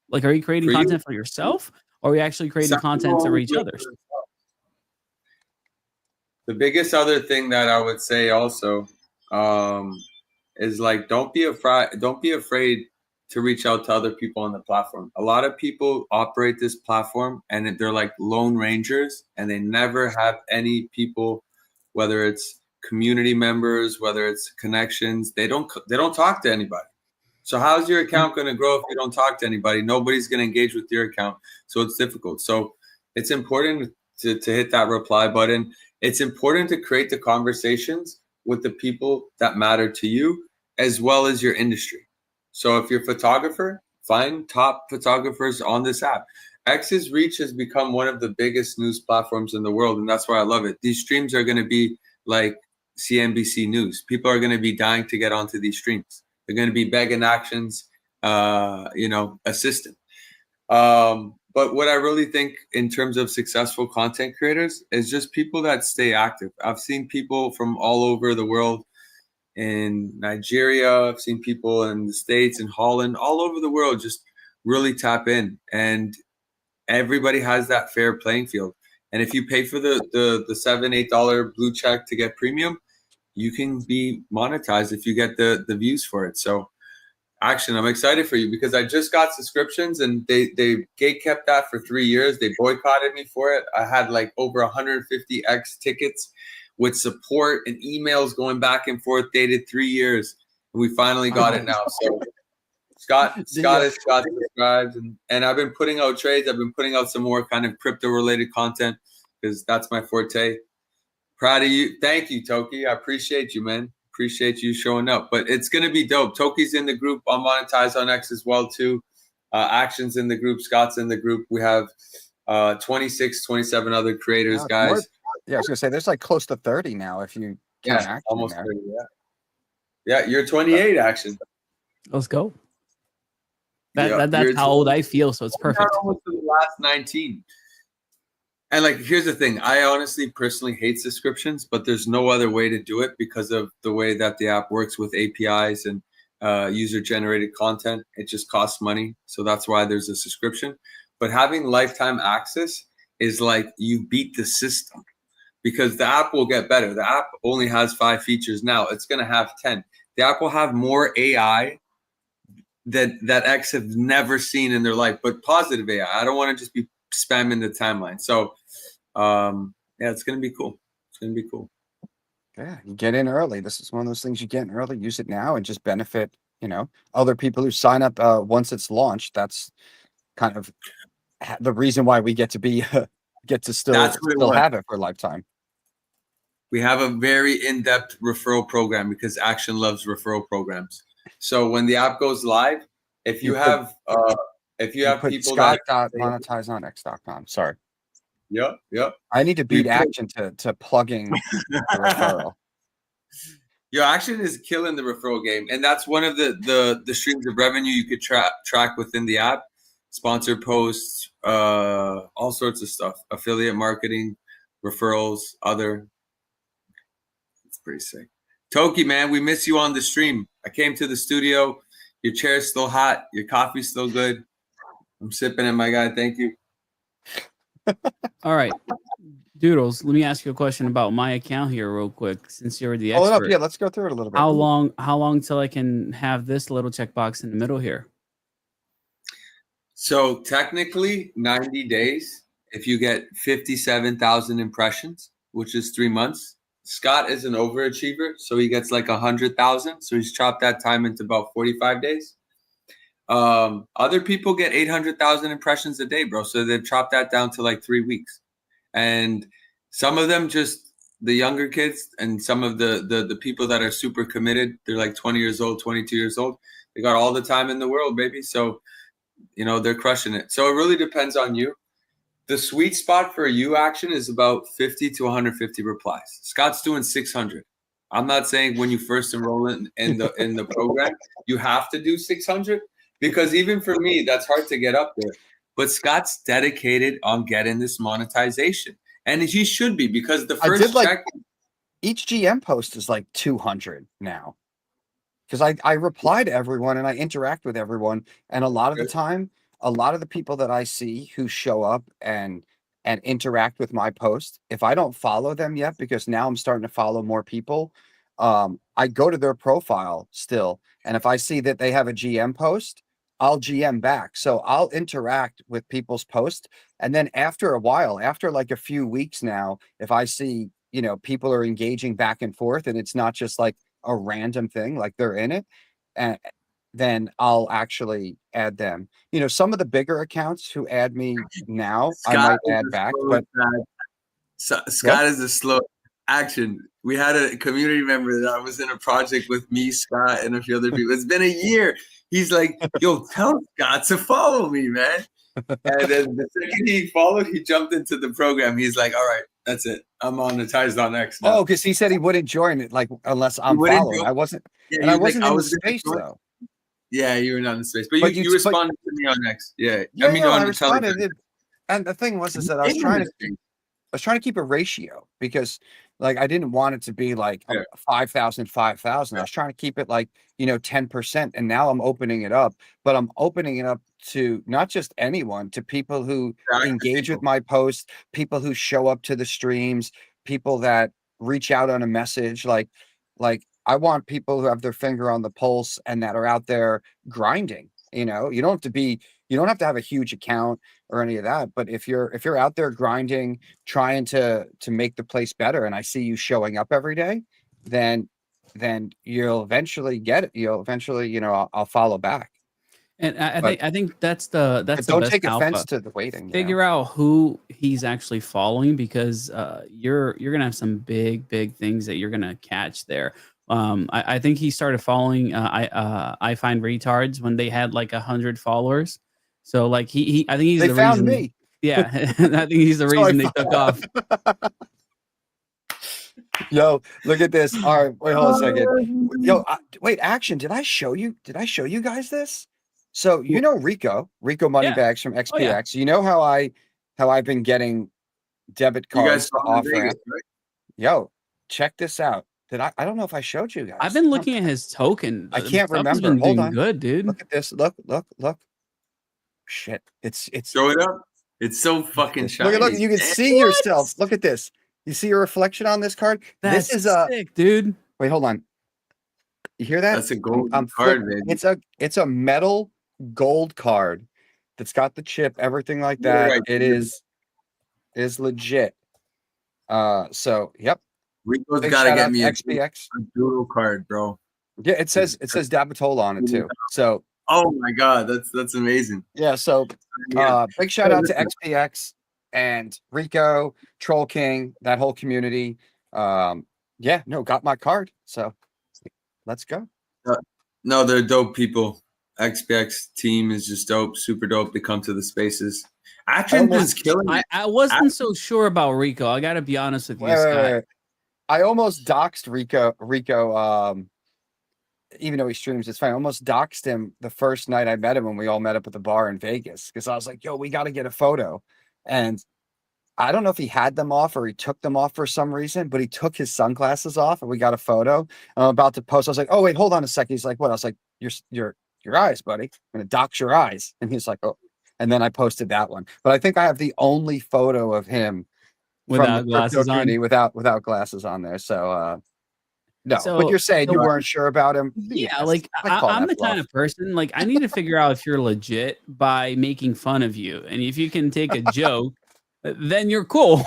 Like, are you creating content for yourself, or are you actually creating content to reach others? The biggest other thing that I would say also is like, don't be afraid to reach out to other people on the platform. A lot of people operate this platform and they're like lone rangers, and they never have any people, whether it's community members, whether it's connections, they don't talk to anybody. So how's your account going to grow if you don't talk to anybody? Nobody's going to engage with your account. So it's difficult. So it's important to hit that reply button. It's important to create the conversations with the people that matter to you, as well as your industry. So if you're a photographer, find top photographers on this app. X's reach has become one of the biggest news platforms in the world, and that's why I love it. These streams are going to be like CNBC News. People are going to be dying to get onto these streams. They're going to be begging Action's, assistant. But what I really think in terms of successful content creators is just people that stay active. I've seen people from all over the world. In Nigeria, I've seen people in the States, in Holland, all over the world, just really tap in. And everybody has that fair playing field. And if you pay for the $7-8 blue check to get premium, you can be monetized if you get the views for it. So Action, I'm excited for you because I just got subscriptions and they gate kept that for 3 years. They boycotted me for it. I had like over 150 X tickets with support and emails going back and forth, dated 3 years. And we finally got it now. So Scott has got subscribed, and I've been putting out trades. I've been putting out some more kind of crypto related content because that's my forte. Proud of you. Thank you, Toki. I appreciate you, man. Appreciate you showing up. But it's going to be dope. Toki's in the group. I'm monetized on X as well, too. Action's in the group. Scott's in the group. We have 26, 27 other creators, guys. Yeah, I was gonna say there's like close to 30 now if you count Yeah, Action almost in there. 30. Yeah, you're 28 Action. Let's go. Yeah, That's you're how old I feel, so it's We're perfect. almost to the last 19. And like, here's the thing. I honestly, personally hate subscriptions, but there's no other way to do it because of the way that the app works with APIs and user-generated content. It just costs money. So that's why there's a subscription. But having lifetime access is like you beat the system because the app will get better. The app only has 5 features now. It's going to have 10. The app will have more AI that X have never seen in their life, but positive AI. I don't want to just be spamming the timeline. So, yeah, it's going to be cool. It's going to be cool. Yeah, you get in early. This is one of those things you get in early, use it now, and just benefit, other people who sign up once it's launched. That's kind of the reason why we get to be still have it for a lifetime. We have a very in-depth referral program because Action loves referral programs. So when the app goes live, if you have people Scott that monetize on X.com. Sorry. Yep. I need to beat Action to plugging the referral. Your Action is killing the referral game, and that's one of the streams of revenue you could track within the app. Sponsored posts, all sorts of stuff, affiliate marketing, referrals, other. It's pretty sick. Toki, man, we miss you on the stream. I came to the studio. Your chair's still hot. Your coffee's still good. I'm sipping it, my guy. Thank you. All right. Doodles, let me ask you a question about my account here real quick. Since you're the expert. Hold up, yeah, let's go through it a little bit. How long till I can have this little checkbox in the middle here? So technically 90 days if you get 57,000 impressions, which is 3 months. Scott is an overachiever, so he gets like 100,000. So he's chopped that time into about 45 days. Other people get 800,000 impressions a day, bro. So they've chopped that down to like 3 weeks. And some of them just the younger kids and some of the people that are super committed, they're like 20 years old, 22 years old. They got all the time in the world, baby. So, they're crushing it. So it really depends on you. The sweet spot for you Action is about 50 to 150 replies. Scott's doing 600. I'm not saying when you first enroll in the program, you have to do 600 because even for me, that's hard to get up there. But Scott's dedicated on getting this monetization. And he should be because the first check. Each GM post is like 200 now. Because I reply to everyone and I interact with everyone. And a lot of the time, a lot of the people that I see who show up and interact with my post, if I don't follow them yet, because now I'm starting to follow more people, I go to their profile still. And if I see that they have a GM post, I'll GM back. So I'll interact with people's posts. And then after a while, after like a few weeks now, if I see, people are engaging back and forth and it's not just like a random thing, like they're in it, and then I'll actually add them. Some of the bigger accounts who add me now, I might add back. But Scott is a slow Action. We had a community member that was in a project with me, Scott, and a few other people. It's been a year. He's like, yo, tell Scott to follow me, man. And then the second he followed, he jumped into the program. He's like, all right, that's it. I'm monetized on X now. Oh, because he said he wouldn't join it, like, unless I'm following. I wasn't, and I wasn't in the space, though. Yeah, you were not in the space. But you responded to me on X. Yeah. I responded. And the thing was that I was trying to keep a ratio because like I didn't want it to be like 5,000. I was trying to keep it like 10%, and now I'm opening it up, but I'm opening it up to not just anyone, to people who engage with my posts, people who show up to the streams, people that reach out on a message. Like I want people who have their finger on the pulse and that are out there grinding. You don't have to have a huge account or any of that, but if you're out there grinding, trying to make the place better, and I see you showing up every day, then you'll eventually get it. You'll eventually, I'll follow back. And I think that's the best don't take offense alpha. to the waiting. Figure out who he's actually following, because you're gonna have some big things that you're gonna catch there. I think he started following I find retards when they had like 100 followers. So like I think he's they the found reason. Me. Yeah, I think he's the reason they took off. Yo, look at this. All right, wait, hold on a second. Yo, wait, Action. Did I show you? Did I show you guys this? So you know Rico Yeah. Moneybags from Oh, yeah. XPX. You know how I've been getting debit You cards guys to saw in offer. Vegas, right? Yo, check this out. I don't know if I showed you guys. I've been looking at his token. I The can't stuff has remember. been Hold doing on. good, dude. Look at this. Look. Shit. It's Show it up. It's so fucking shiny. look. You can see yourself. Look at this. You see your reflection on this card? That's This is a sick, dude. wait, hold on. You hear that? That's a gold I'm card, flipping. baby. It's a metal gold card that's got the chip, everything like You're that. right, It dude. is legit. So yep. Rico's Big got to shout get out me to a XPX. doodle card, bro. Yeah, it says Dabatola on it too. So Oh my god, that's amazing. yeah, so Yeah. big shout out to listen. XPX and Rico, Troll King, that whole community. Yeah, no, got my card. So let's go. No, they're dope people. XPX team is just dope, super dope. They come to the spaces. Action is killing it. I wasn't so sure about Rico. I gotta be honest with you, Scott. Wait. I almost doxed Rico, even though he streams, it's fine. I almost doxed him the first night I met him when we all met up at the bar in Vegas because I was like, yo, we got to get a photo. And I don't know if he had them off or he took them off for some reason, but he took his sunglasses off and we got a photo. I'm about to post. I was like, oh, wait, hold on a second. He's like, what? I was like, your eyes, buddy. I'm going to dox your eyes. And he's like, oh. And then I posted that one. But I think I have the only photo of him Without from the glasses crypto on. community without glasses on there. So, no, So- but you're saying you so- weren't sure about him. Yeah, Yes, like I call I'm that the kind bluff. of person, like I need to figure out if you're legit by making fun of you. And if you can take a joke, then you're cool.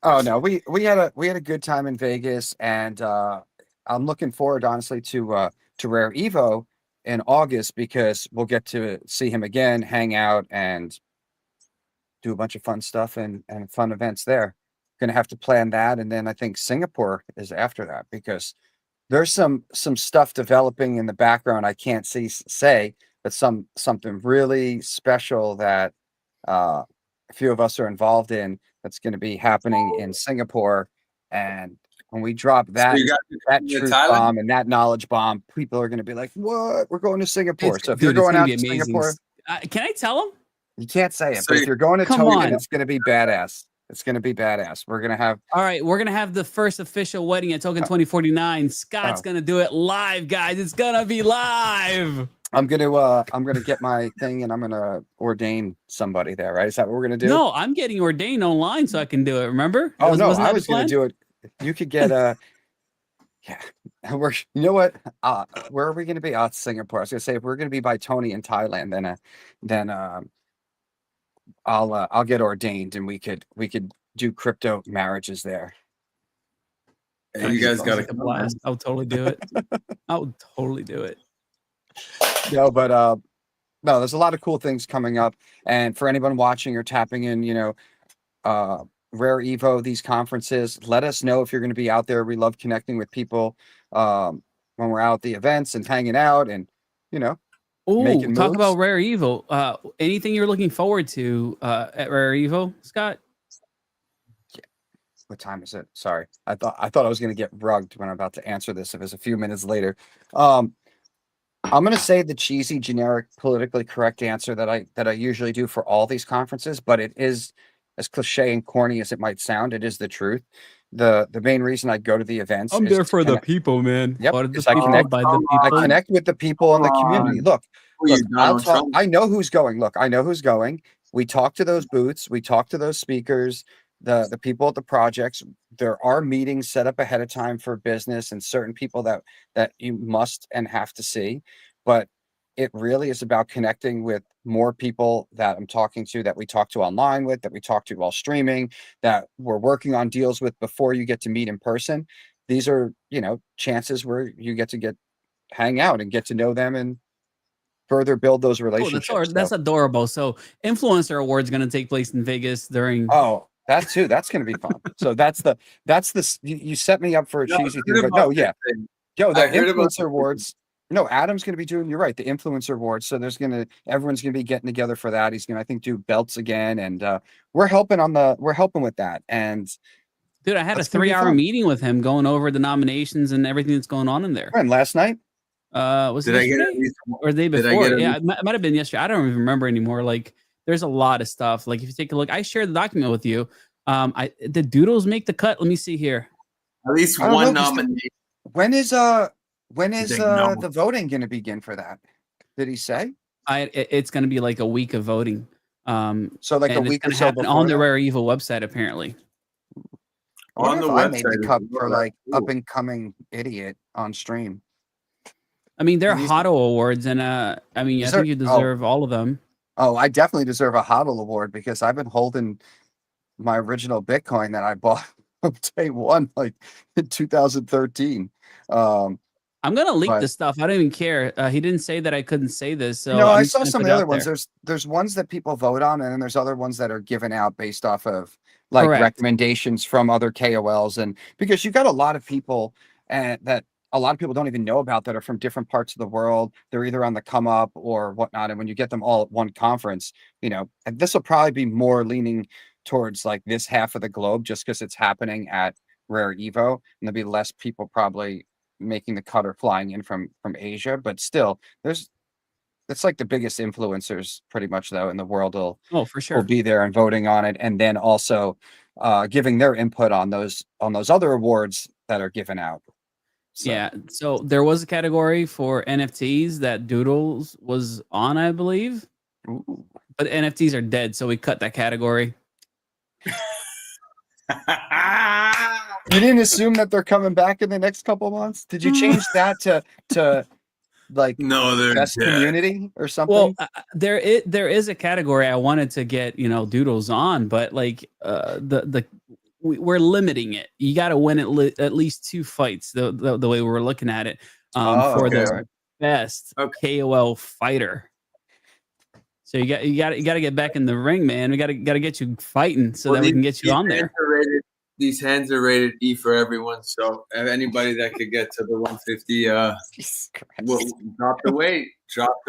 Oh no, we had a good time in Vegas, and I'm looking forward, honestly, to Rare Evo in August because we'll get to see him again, hang out, and do a bunch of fun stuff and fun events there. Gonna have to plan that, and then I think Singapore is after that because there's some stuff developing in the background I can't say, but something really special that a few of us are involved in that's going to be happening in Singapore. And when we drop that you got that to truth Thailand? bomb and that knowledge bomb, people are going to be like, "What? We're going to Singapore." So if Dude, you're going it's out gonna to be amazing. Singapore, Can I tell him? you can't say it. So But if you're going to come Token, on. it's going to be badass. It's going to be badass. We're going to have All right, we're gonna have the first official wedding at Token 2049. Scott's Oh. gonna do it live, guys. It's gonna be live. I'm gonna get my thing and I'm gonna ordain somebody there, right? Is that what we're gonna do? No, I'm getting ordained online so I can do it. Remember? Oh no, Wasn't I that the was gonna plan? do it. You could get yeah. We're you know what? Where are we gonna be? It's Singapore. I was gonna say if we're gonna be by Tony in Thailand, then I'll get ordained and we could do crypto marriages there. Hey, you guys got Sounds like a to blast. I would totally do it. I would totally do it. No, but no, there's a lot of cool things coming up. And for anyone watching or tapping in, Rare Evo, these conferences, let us know if you're going to be out there. We love connecting with people when we're out at the events and hanging out and, Oh, Making talk moves? about Rare Evo. Anything you're looking forward to at Rare Evo, Scott? what time is it? Sorry. I thought I was going to get rugged when I'm about to answer this if it's a few minutes later. I'm going to say the cheesy, generic, politically correct answer that I usually do for all these conferences, but it is as cliche and corny as it might sound. It is the truth. The main reason I go to the events I'm is there to for the connect- people, man. Yep, What are because the I people connect- by the I people? connect with the people in the community. Look, you, I'll Donald talk. Trump. I know who's going. Look, I know who's going. We talk to those booths. We talk to those speakers, the people at the projects. There are meetings set up ahead of time for business and certain people that you must and have to see. But it really is about connecting with more people that I'm talking to, that we talk to online with, that we talk to while streaming, that we're working on deals with before you get to meet in person. These are, chances where you get to hang out and get to know them and further build those Oh, relationships. that's adorable. So, Influencer Awards going to take place in Vegas during. Oh, that too. That's going to be fun. So you set me up for a No, I cheesy heard thing, but about no, that yeah. thing. Yo, the I heard about influencer that. awards. No, Adam's going to be doing. You're right. The influencer awards. So everyone's going to be getting together for that. He's going to, I think, do belts again, and we're helping with that. And Dude, I had That's a gonna be 3-hour fun. meeting with him going over the nominations and everything that's going on in there. When, last night? Was it Did I get at yesterday least or the day did I before? get at Yeah, least, it might have been yesterday. I don't even remember anymore. Like, there's a lot of stuff. Like, if you take a look, I shared the document with you. Did Doodles make the cut? Let me see here. at least I don't know, one 'cause nomination? When is He's like, no. the voting going to begin for that? Did he say? It's going to be like a week of voting. So like a And it's week or going to so happen before on the that? Rare Evil website, apparently. I wonder On the if I made the website as cup well, for that's like cool. up and coming idiot on stream. I mean, they're And these- HODL awards, and I mean, I think you deserve all of them. Oh, I definitely deserve a HODL award because I've been holding my original Bitcoin that I bought on day one, like in 2013. I'm gonna leak But- this stuff. I don't even care. He didn't say that I couldn't say this, so I I'm just saw gonna some of put the it other out ones. there. There's ones that people vote on, and then there's other ones that are given out based off of like Correct. recommendations from other KOLs, and because you got a lot of people and that a lot of people don't even know about that are from different parts of the world. They're either on the come up or whatnot, and when you get them all at one conference, and this will probably be more leaning towards like this half of the globe, just because it's happening at Rare Evo, and there'll be less people probably making the cut or flying in from Asia, but still it's like the biggest influencers pretty much though in the world will For sure. be there and voting on it, and then also giving their input on those other awards that are given out. So, Yeah. So there was a category for NFTs that Doodles was on, I believe, ooh. but NFTs are dead, so we cut that category. You didn't assume that they're coming back in the next couple months? Did you change that to like No, they're best dead. community or something? Well, there is a category I wanted to get Doodles on, but like we're limiting it. You got to win at least 2 fights. The way we're looking at it for okay. the best KOL fighter. So you got to get back in the ring, man. We got to get you fighting so that we can get you on there. These hands are rated E for everyone. So anybody that could get to the 150, Jesus Christ. well, drop the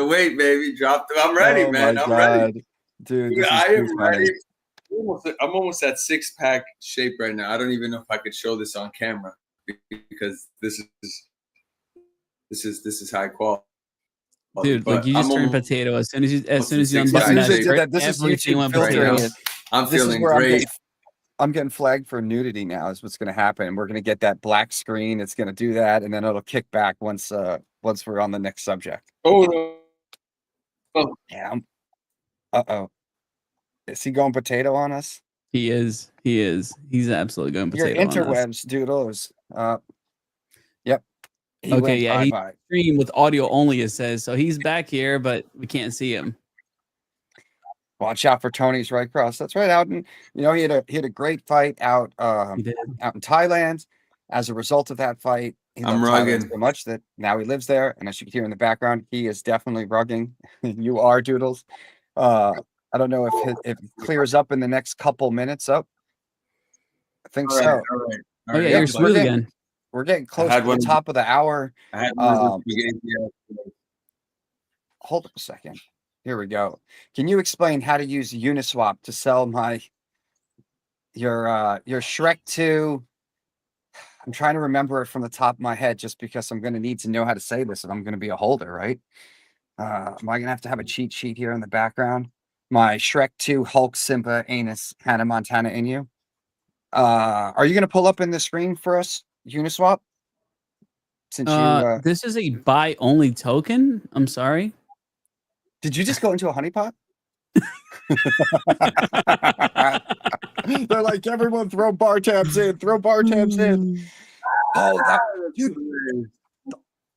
weight, baby. I'm ready, Oh man. my I'm God. ready. Dude, this is I too am funny. ready. I'm almost at 6-pack shape right now. I don't even know if I could show this on camera because this is high quality. Dude, like you just turned potato as soon as you unbutton As soon as that they did shirt, that, this is everything YouTube went filtering potato. it. I'm This is feeling where great. I'm getting flagged for nudity now is what's going to happen. We're going to get that black screen. It's going to do that. And then it'll kick back once we're on the next subject. Oh, no. Yeah. Uh-oh. Is he going potato on us? He is. He's absolutely going Your potato on us. interwebs, doodles. Yep. He Okay, went yeah, he bye-bye. streamed with audio only, it says. So he's back here, but we can't see him. Watch out for Tony's right cross. That's right. Out in, he had a great fight out He did. out in Thailand. As a result of that fight, he I'm loved Thailand rugging. so much that now he lives there. And as you can hear in the background, he is definitely rugging. You are, Doodles. I don't know if it clears up in the next couple minutes. Up, I think All right, so. all right. Oh yeah, Yeah, you're we're smooth getting- again. We're getting close had to one the of- top of the hour. I had one of those spaghetti. Hold up a second. Here we go. Can you explain how to use Uniswap to sell your Shrek 2? I'm trying to remember it from the top of my head just because I'm going to need to know how to say this if I'm going to be a holder, right? Am I going to have a cheat sheet here in the background? My Shrek 2 Hulk Simba Anus Hannah Montana in you. Are you going to pull up in the screen for us, Uniswap? Since you This is a buy only token. I'm sorry. did you just go into a honeypot? They're like, everyone throw bar tabs in, throw bar tabs in. Oh, dude,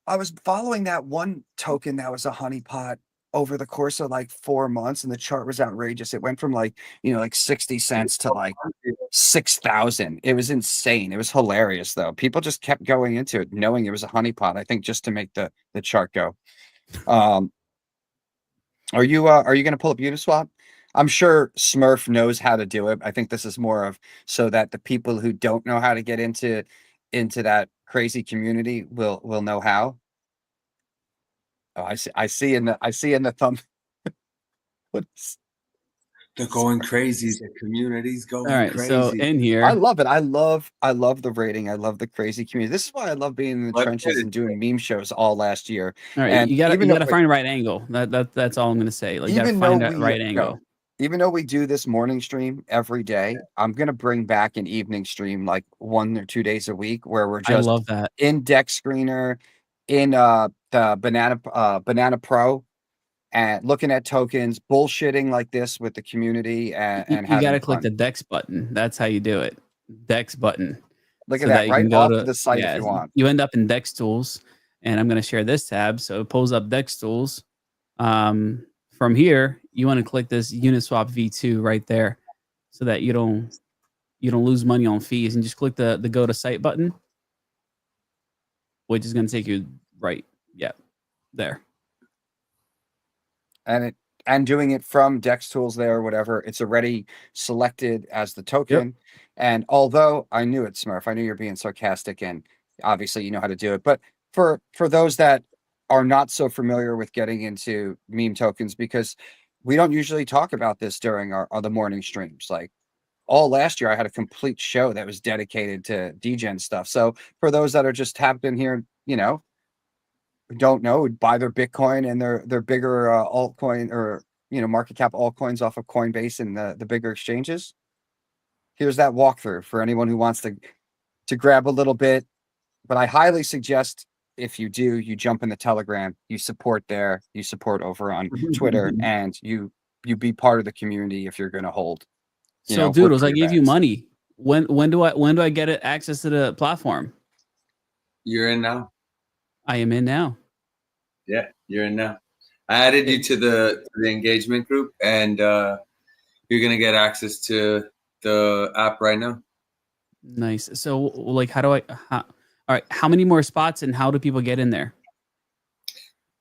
I was following that one token that was a honeypot over the course of like 4 months, and the chart was outrageous. It went from like 60 cents to like 6,000. It was insane. It was hilarious though. People just kept going into it knowing it was a honeypot, I think, just to make the chart go. Are you going to pull up Uniswap? I'm sure Smurf knows how to do it. I think this is more of so that the people who don't know how to get into that crazy community will know how. Oh, I see in the thumb. They're going crazy. The community's going All right, crazy. so in here, I love it. I love the rating. I love the crazy community. This is why I love being in the Let's trenches get and doing meme shows all last year. all right, And you gotta even though- find the right angle. That's all I'm gonna say. Like, you gotta even find though that we right you angle. know, even though we do this morning stream every day, I'm gonna bring back an evening stream like 1 or 2 days a week where we're I just love that. in Deck Screener, in the Banana Pro, and looking at tokens, bullshitting like this with the community, and You having gotta click fun. the Dex button. That's how you do it. Dex button. Look so at that, you right can go off to of the site if you want. You end up in Dex Tools, and I'm gonna share this tab. So it pulls up Dex Tools. From here, you want to click this Uniswap V2 right there, so that you don't lose money on fees, and just click the go to site button, which is gonna take you right. Yeah, there. And doing it from Dex Tools there or whatever, it's already selected as the token. And although I knew it, Smurf, I knew you're being sarcastic, and obviously you know how to do it. But for those that are not so familiar with getting into meme tokens, because we don't usually talk about this during our the morning streams. Like all last year, I had a complete show that was dedicated to degen stuff. So for those that are just tapped in here, don't know, buy their Bitcoin and their bigger altcoin or market cap altcoins off of Coinbase and the bigger exchanges. Here's that walkthrough for anyone who wants to grab a little bit. But I highly suggest if you do, you jump in the Telegram, you support there, you support over on Twitter, and you be part of the community if you're going to hold. So, Doodles, I gave you money. When do I get access to the platform? You're in now. I am in now. Yeah, you're in now. I added you to the engagement group, and you're gonna get access to the app right now. Nice. So, like, all right, how many more spots, and how do people get in there?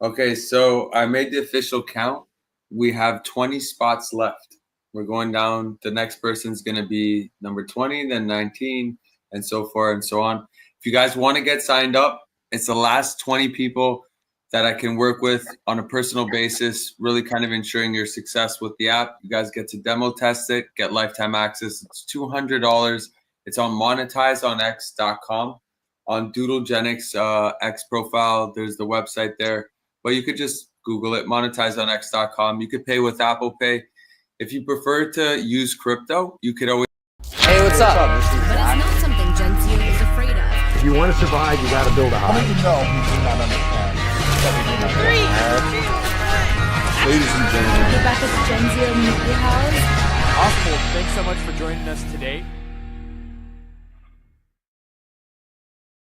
Okay, so I made the official count. We have 20 spots left. We're going down. The next person's gonna be number 20, then 19, and so forth and so on. If you guys want to get signed up, it's the last 20 people that I can work with on a personal basis, really kind of ensuring your success with the app. You guys get to demo test it, get lifetime access. It's $200. It's on monetizeonx.com. On Doodlegenics X profile, there's the website there. But you could just Google it, monetizeonx.com. You could pay with Apple Pay. If you prefer to use crypto, you could always... Hey, what's up? But it's not something Gensio is afraid of. If you want to survive, you got to build a How hive. many know we do not understand? Ladies and gentlemen, Get back at the Gensio Media House. Awesome. Thanks so much for joining us today.